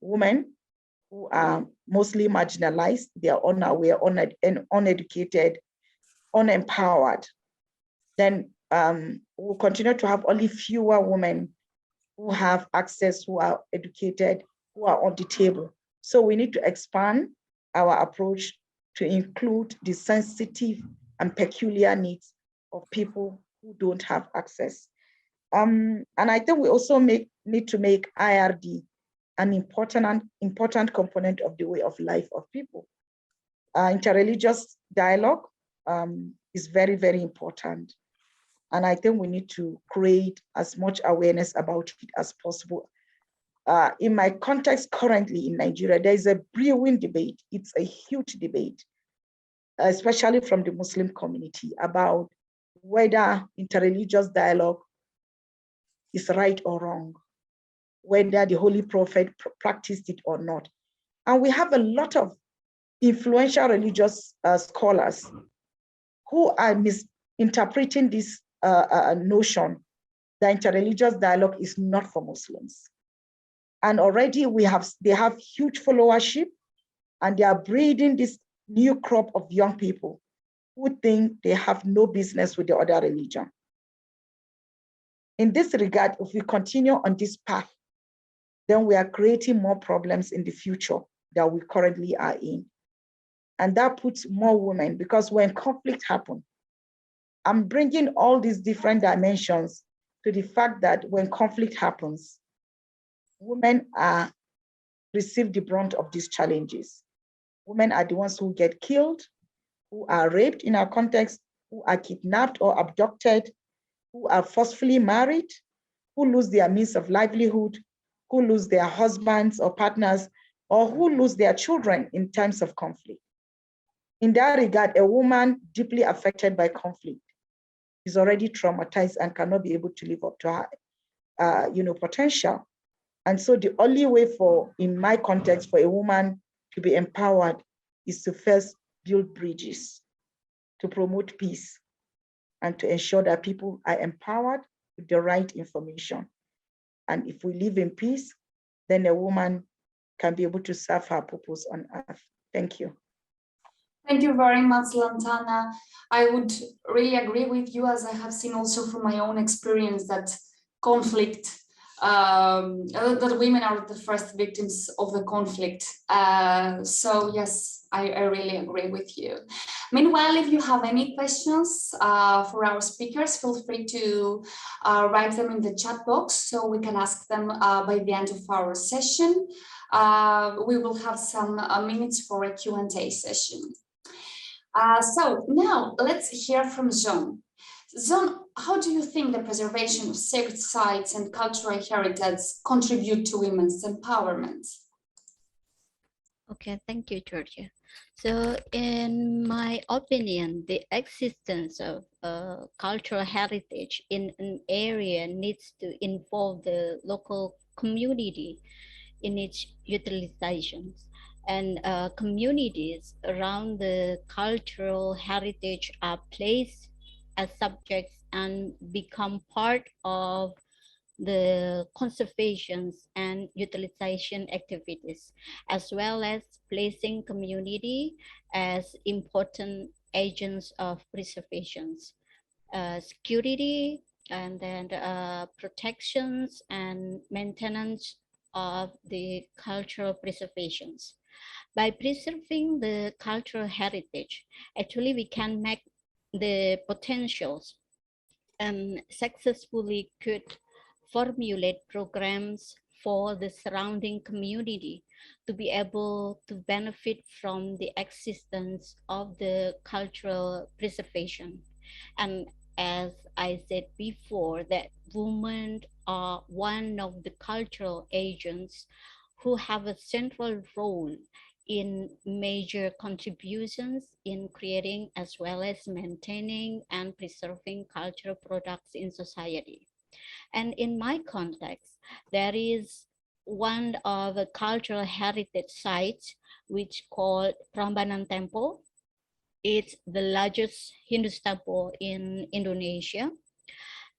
women who are mostly marginalized, they are unaware, uneducated, unempowered, then we'll continue to have only fewer women who have access, who are educated, who are on the table. So we need to expand our approach to include the sensitive and peculiar needs of people who don't have access. And I think we also need to make IRD an important component of the way of life of people. Interreligious dialogue is very, very important. And I think we need to create as much awareness about it as possible. In my context currently in Nigeria, there is a brewing debate. It's a huge debate, especially from the Muslim community, about whether interreligious dialogue is right or wrong, whether the Holy Prophet practiced it or not. And we have a lot of influential religious scholars who are misinterpreting this notion that interreligious dialogue is not for Muslims. And already they have huge followership, and they are breeding this new crop of young people who think they have no business with the other religion. In this regard, if we continue on this path, then we are creating more problems in the future that we currently are in. And that puts more women, because when conflict happens, I'm bringing all these different dimensions to the fact that when conflict happens, women receive the brunt of these challenges. Women are the ones who get killed, who are raped in our context, who are kidnapped or abducted, who are forcefully married, who lose their means of livelihood, who lose their husbands or partners, or who lose their children in times of conflict. In that regard, a woman deeply affected by conflict is already traumatized and cannot be able to live up to her potential. And so the only way in my context, for a woman to be empowered is to first build bridges, to promote peace, and to ensure that people are empowered with the right information. And if we live in peace, then a woman can be able to serve her purpose on earth. Thank you. Thank you very much, Lantana. I would really agree with you, as I have seen also from my own experience that conflict, that women are the first victims of the conflict. So yes, I really agree with you. Meanwhile, if you have any questions for our speakers, feel free to write them in the chat box so we can ask them by the end of our session. We will have some minutes for a Q&A session. So now let's hear from Jean. Jean, how do you think the preservation of sacred sites and cultural heritage contribute to women's empowerment? Okay, thank you, Georgia. So in my opinion, the existence of cultural heritage in an area needs to involve the local community in its utilizations. And communities around the cultural heritage are placed as subjects and become part of the conservation and utilization activities, as well as placing community as important agents of preservation, security, and then protections and maintenance of the cultural preservations. By preserving the cultural heritage, actually we can make the potentials and successfully could formulate programs for the surrounding community to be able to benefit from the existence of the cultural preservation. And as I said before, that women are one of the cultural agents who have a central role in major contributions in creating as well as maintaining and preserving cultural products in society. And in my context, there is one of the cultural heritage sites which called Prambanan Temple. It's the largest Hindu temple in Indonesia.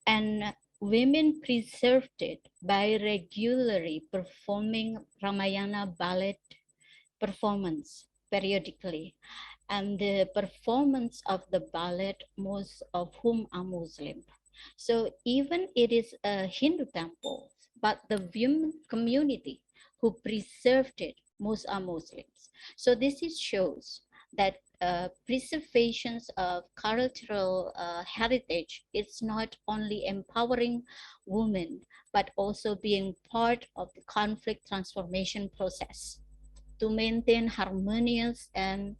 And women preserved it by regularly performing Ramayana ballet performance periodically. And the performance of the ballet, most of whom are Muslim. So even it is a Hindu temple, but the women community who preserved it, most are Muslims. So this shows that preservation of cultural heritage is not only empowering women, but also being part of the conflict transformation process to maintain harmonious and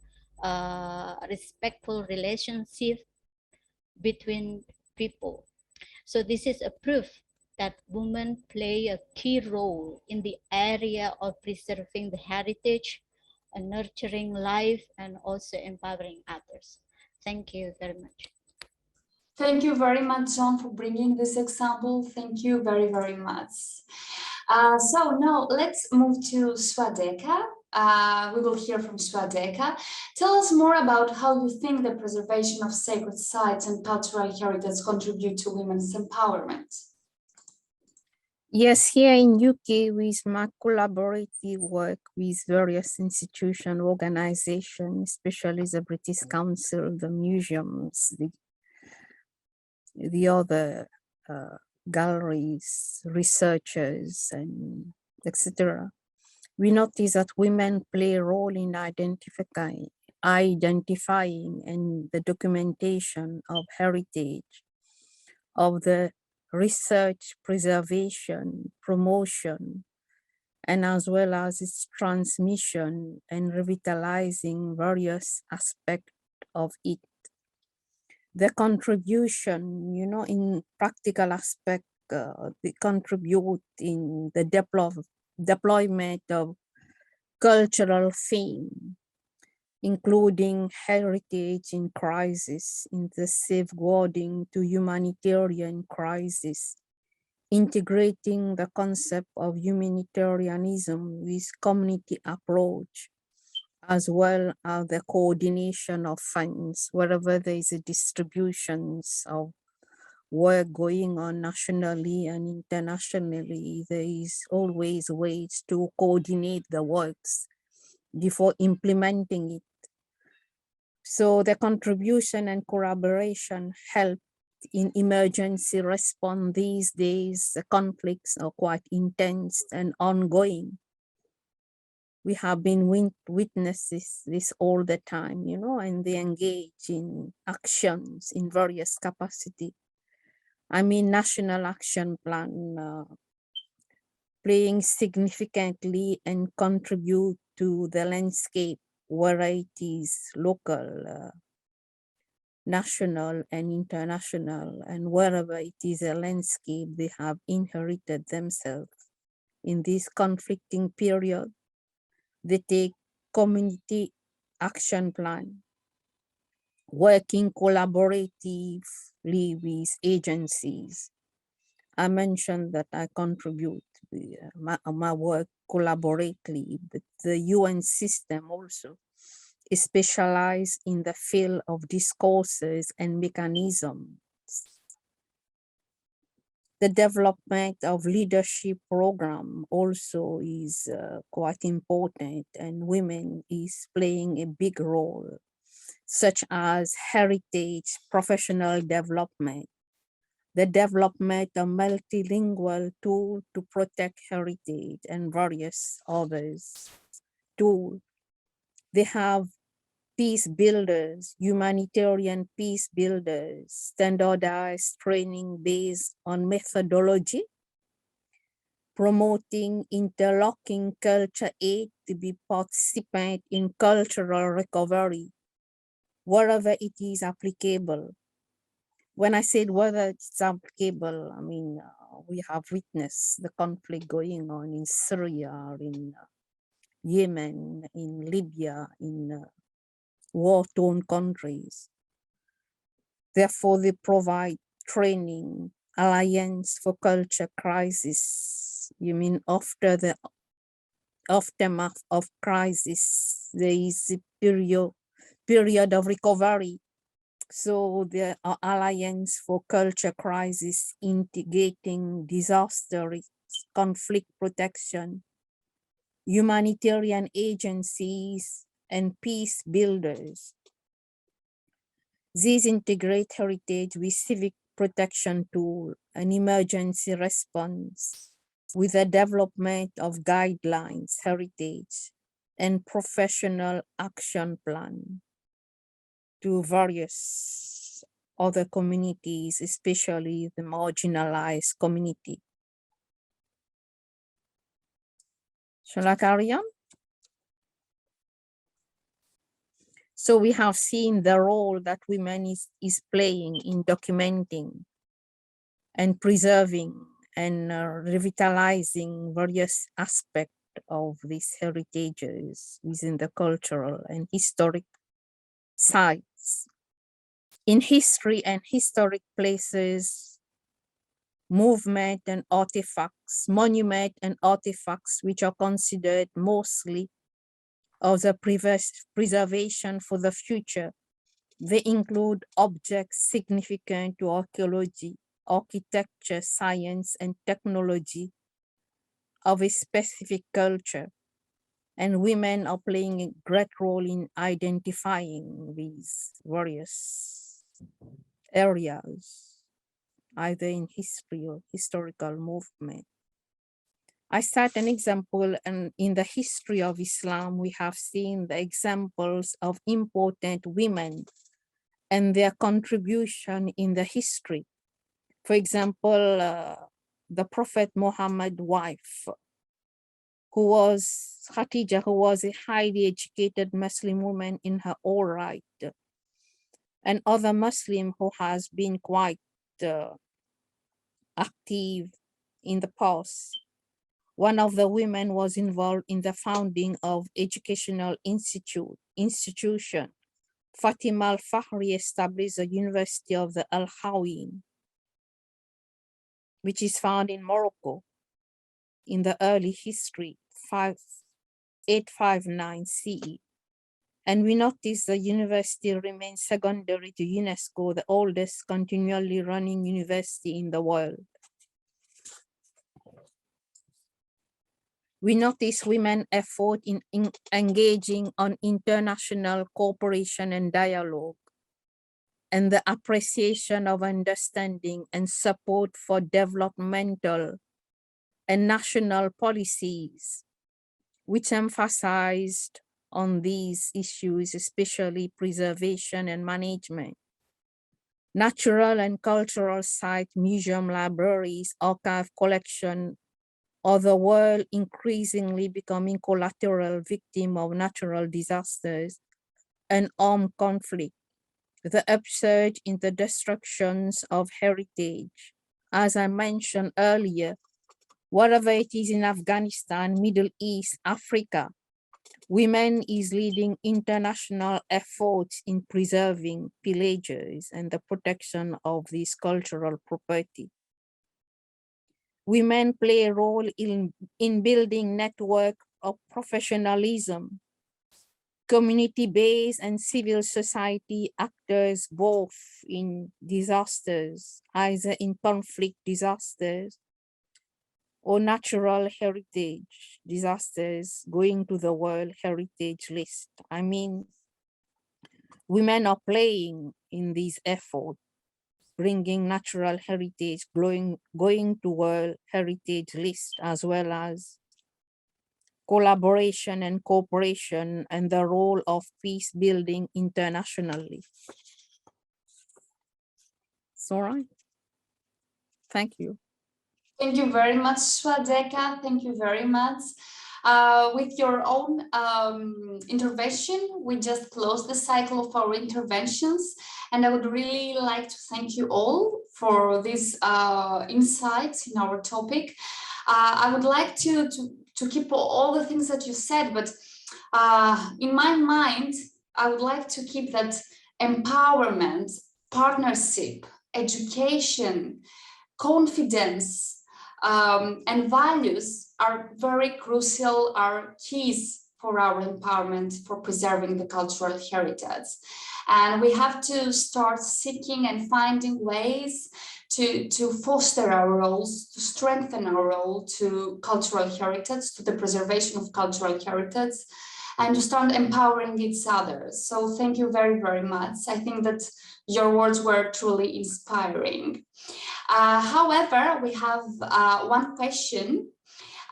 respectful relationship between people. So this is a proof that women play a key role in the area of preserving the heritage and nurturing life and also empowering others. Thank you very much. Thank you very much, John, for bringing this example. Thank you very, very much. So now let's move to Swadeka. We will hear from Swadeka. Tell us more about how you think the preservation of sacred sites and cultural heritage contribute to women's empowerment. Yes, here in UK, with my collaborative work with various institutions, organizations, especially the British Council, the museums, the other galleries, researchers, and etc. We notice that women play a role in identifying and the documentation of heritage, of the research, preservation, promotion, and as well as its transmission and revitalizing various aspects of it. The contribution, you know, in practical aspect, they contribute in the deployment of cultural theme, including heritage in crisis, in the safeguarding to humanitarian crisis, integrating the concept of humanitarianism with community approach, as well as the coordination of funds, wherever there is a distributions of work going on nationally and internationally, there is always ways to coordinate the works before implementing it. So the contribution and collaboration help in emergency response these days. The conflicts are quite intense and ongoing. We have been witnesses this all the time, you know, and they engage in actions in various capacity. I mean, national action plan playing significantly and contribute to the landscape where it is local, national and international, and wherever it is a landscape they have inherited themselves. In this conflicting period, they take community action plan, working collaboratively with agencies. I mentioned that I contribute my work collaboratively, but the UN system also is specialized in the field of discourses and mechanisms. The development of leadership program also is quite important, and women is playing a big role, such as heritage, professional development, the development of multilingual tool to protect heritage and various others tools. They have peace builders, humanitarian peace builders, standardized training based on methodology, promoting interlocking culture aid to be participant in cultural recovery, wherever it is applicable. When I said whether it's applicable, I mean, we have witnessed the conflict going on in Syria, in Yemen, in Libya, in war-torn countries. Therefore, they provide training, alliance for culture crisis. You mean after the aftermath of crisis, there is a period of recovery. So there are alliance for culture crisis, integrating disaster risk, conflict protection, humanitarian agencies, and peace builders. These integrate heritage with civic protection tool and emergency response with the development of guidelines, heritage, and professional action plan to various other communities, especially the marginalized community. Shall I carry on? So we have seen the role that women is playing in documenting and preserving and revitalizing various aspects of these heritages within the cultural and historic sites. In history and historic places, movement and artifacts, monument and artifacts, which are considered mostly of the preservation for the future. They include objects significant to archaeology, architecture, science, and technology, of a specific culture, and women are playing a great role in identifying these various areas, either in history or historical movement. I cite an example, and in the history of Islam, we have seen the examples of important women and their contribution in the history. For example, the Prophet Muhammad's wife, who was Khadija, who was a highly educated Muslim woman in her own right, and other Muslim who has been quite active in the past. One of the women was involved in the founding of educational institution. Fatima al-Fahri established the University of the Al-Hawin, which is found in Morocco in the early history, 859 CE. And we notice the university remains secondary to UNESCO, the oldest continually running university in the world. We notice women's effort in engaging on international cooperation and dialogue, and the appreciation of understanding and support for developmental and national policies, which emphasized on these issues, especially preservation and management. Natural and cultural sites, museum, libraries, archive collection, or the world increasingly becoming collateral victim of natural disasters and armed conflict, the upsurge in the destructions of heritage. As I mentioned earlier, whatever it is in Afghanistan, Middle East, Africa, women is leading international efforts in preserving pillages and the protection of this cultural property. Women play a role in building network of professionalism, community-based and civil society actors, both in disasters, either in conflict disasters or natural heritage disasters, going to the World Heritage List. I mean, women are playing in these efforts, bringing natural heritage, going to World Heritage List, as well as collaboration and cooperation and the role of peace building internationally. It's all right. Thank you. Thank you very much, Swadeka. Thank you very much. With your own intervention, we just closed the cycle of our interventions, and I would really like to thank you all for these insights in our topic. I would like to keep all the things that you said, but in my mind, I would like to keep that empowerment, partnership, education, confidence, and values are very crucial, are keys for our empowerment, for preserving the cultural heritage. And we have to start seeking and finding ways to foster our roles, to strengthen our role to cultural heritage, to the preservation of cultural heritage, and to start empowering each other. So thank you very, very much. I think that your words were truly inspiring. However, we have one question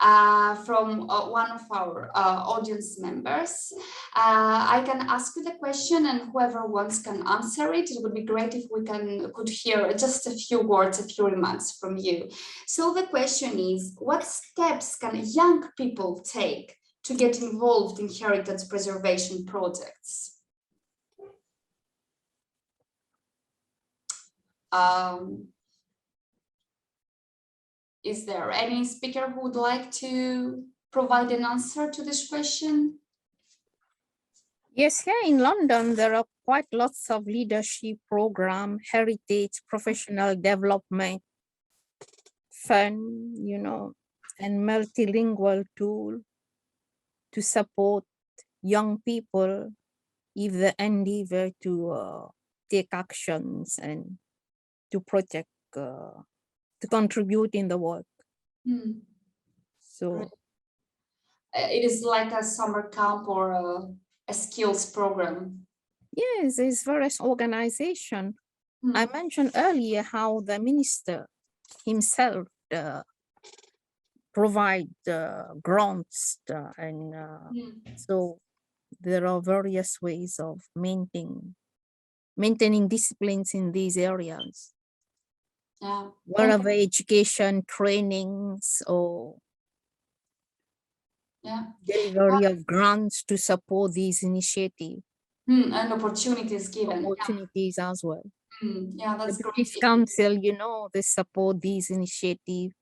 from one of our audience members. I can ask you the question, and whoever wants can answer it. It would be great if we could hear just a few words, a few remarks from you. So the question is, what steps can young people take to get involved in heritage preservation projects? Is there any speaker who would like to provide an answer to this question? Yes, here in London, there are quite lots of leadership program, heritage, professional development, fun, you know, and multilingual tool to support young people if they endeavor to take actions and to protect, to contribute in the work. So it is like a summer camp or a skills program. yes, there's various organization. I mentioned earlier how the minister himself provide grants and so there are various ways of maintaining disciplines in these areas. Yeah. Whatever education, trainings, or delivery of grants to support these initiatives. And opportunities given. Opportunities as well. Yeah, that's the great. British Council, you know, they support these initiatives.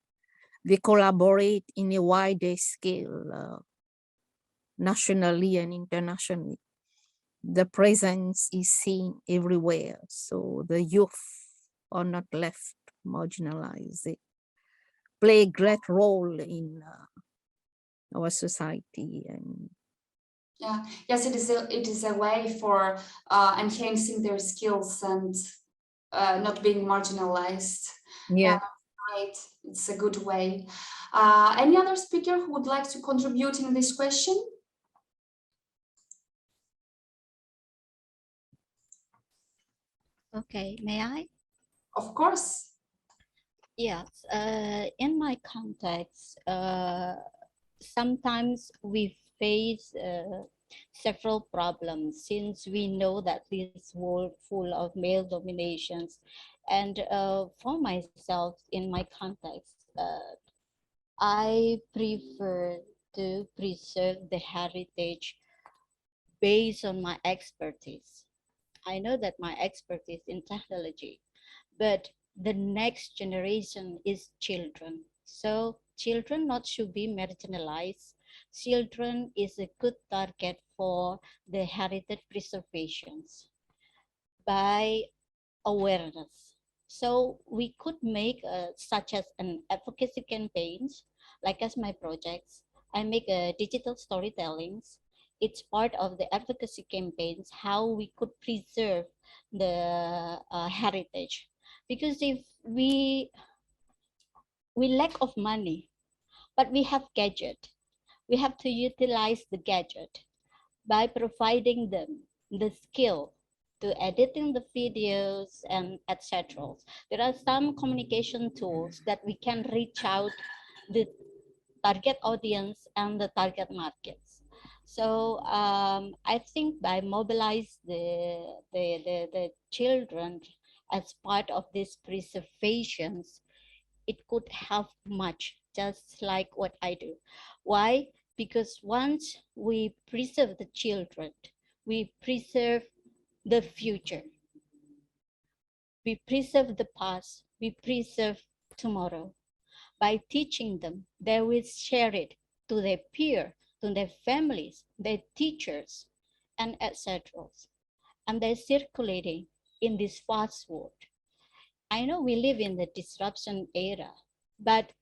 They collaborate in a wider scale, nationally and internationally. The presence is seen everywhere. So the youth are not left marginalized. They play a great role in our society. And yes, it is a way for enhancing their skills and not being marginalized. yeah. Right, it's a good way. Any other speaker who would like to contribute in this question? Okay, may I? Of course. Yes, in my context, sometimes we face several problems since we know that this world full of male dominations. And for myself, in my context, I prefer to preserve the heritage based on my expertise. I know that my expertise in technology, but the next generation is children. So children not should be marginalized. Children is a good target for the heritage preservations by awareness. So we could make such as an advocacy campaigns, like as my projects. I make digital storytellings. It's part of the advocacy campaigns, how we could preserve the heritage. Because if we lack of money, but we have gadget, we have to utilize the gadget by providing them the skill to editing the videos and etc. There are some communication tools that we can reach out the target audience and the target markets. So I think by mobilize the children as part of these preservations, it could help much, just like what I do. Why? Because once we preserve the children, we preserve the future. We preserve the past, we preserve tomorrow. By teaching them, they will share it to their peers, to their families, their teachers, and etc. And they're circulating in this fast world. I know we live in the disruption era, but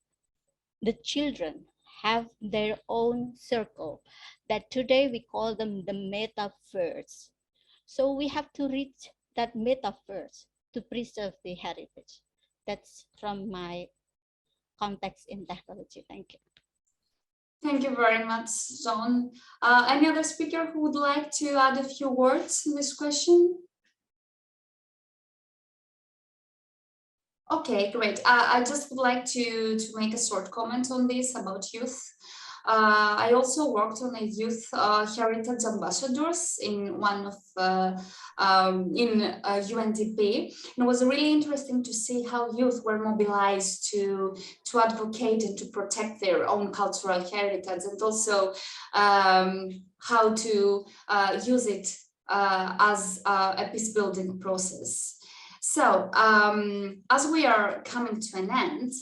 the children have their own circle that today we call them the metaverse. So we have to reach that metaverse to preserve the heritage. That's from my context in technology. Thank you. Thank you very much, John. Any other speaker who would like to add a few words in this question? Okay, great. I just would like to make a short comment on this about youth. I also worked on a youth heritage ambassadors in one of UNDP, and it was really interesting to see how youth were mobilized to advocate and to protect their own cultural heritage, and also how to use it as a peace building process. So as we are coming to an end,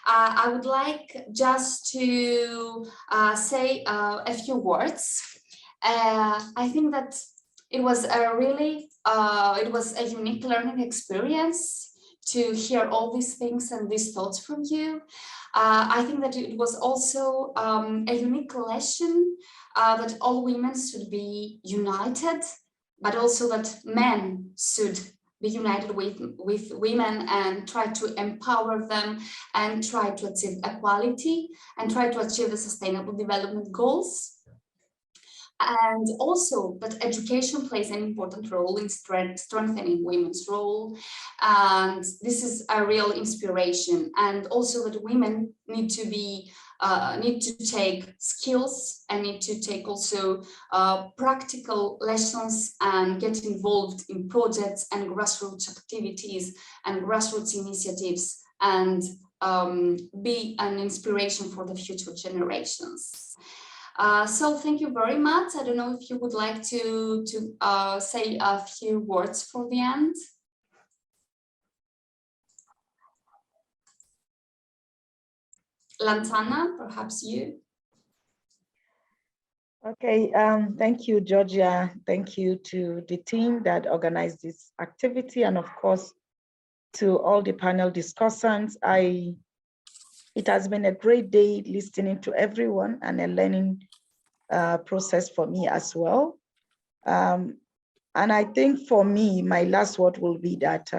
I would like just to say a few words. I think that it was a unique learning experience to hear all these things and these thoughts from you. I think that it was also a unique lesson that all women should be united, but also that men should be united with women and try to empower them and try to achieve equality and try to achieve the sustainable development goals. And also that education plays an important role in strengthening women's role. And this is a real inspiration. And also that women need to be need to take skills and need to take also practical lessons and get involved in projects and grassroots activities and grassroots initiatives and be an inspiration for the future generations. So thank you very much. I don't know if you would like to say a few words for the end. Lantana, perhaps you. Okay, thank you, Georgia. Thank you to the team that organized this activity, and of course, to all the panel discussants. It has been a great day listening to everyone and a learning process for me as well. And I think for me, my last word will be that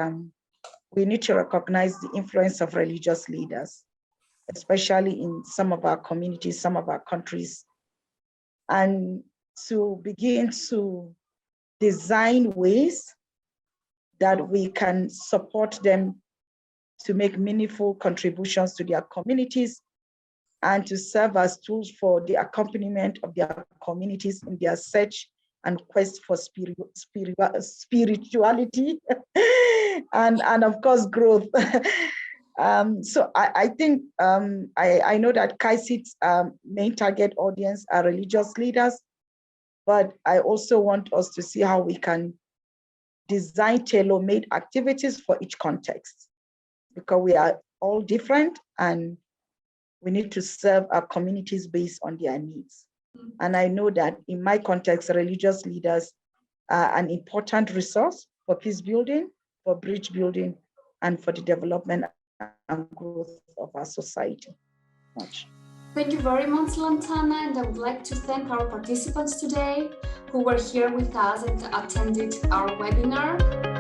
we need to recognize the influence of religious leaders, especially in some of our communities, some of our countries, and to begin to design ways that we can support them to make meaningful contributions to their communities and to serve as tools for the accompaniment of their communities in their search and quest for spirituality and of course growth. So I think I know that KAICIID's main target audience are religious leaders, but I also want us to see how we can design tailor-made activities for each context, because we are all different and we need to serve our communities based on their needs. And I know that in my context, religious leaders are an important resource for peace building, for bridge building, and for the development and growth of our society. Thank you very much, Lantana, and I would like to thank our participants today who were here with us and attended our webinar.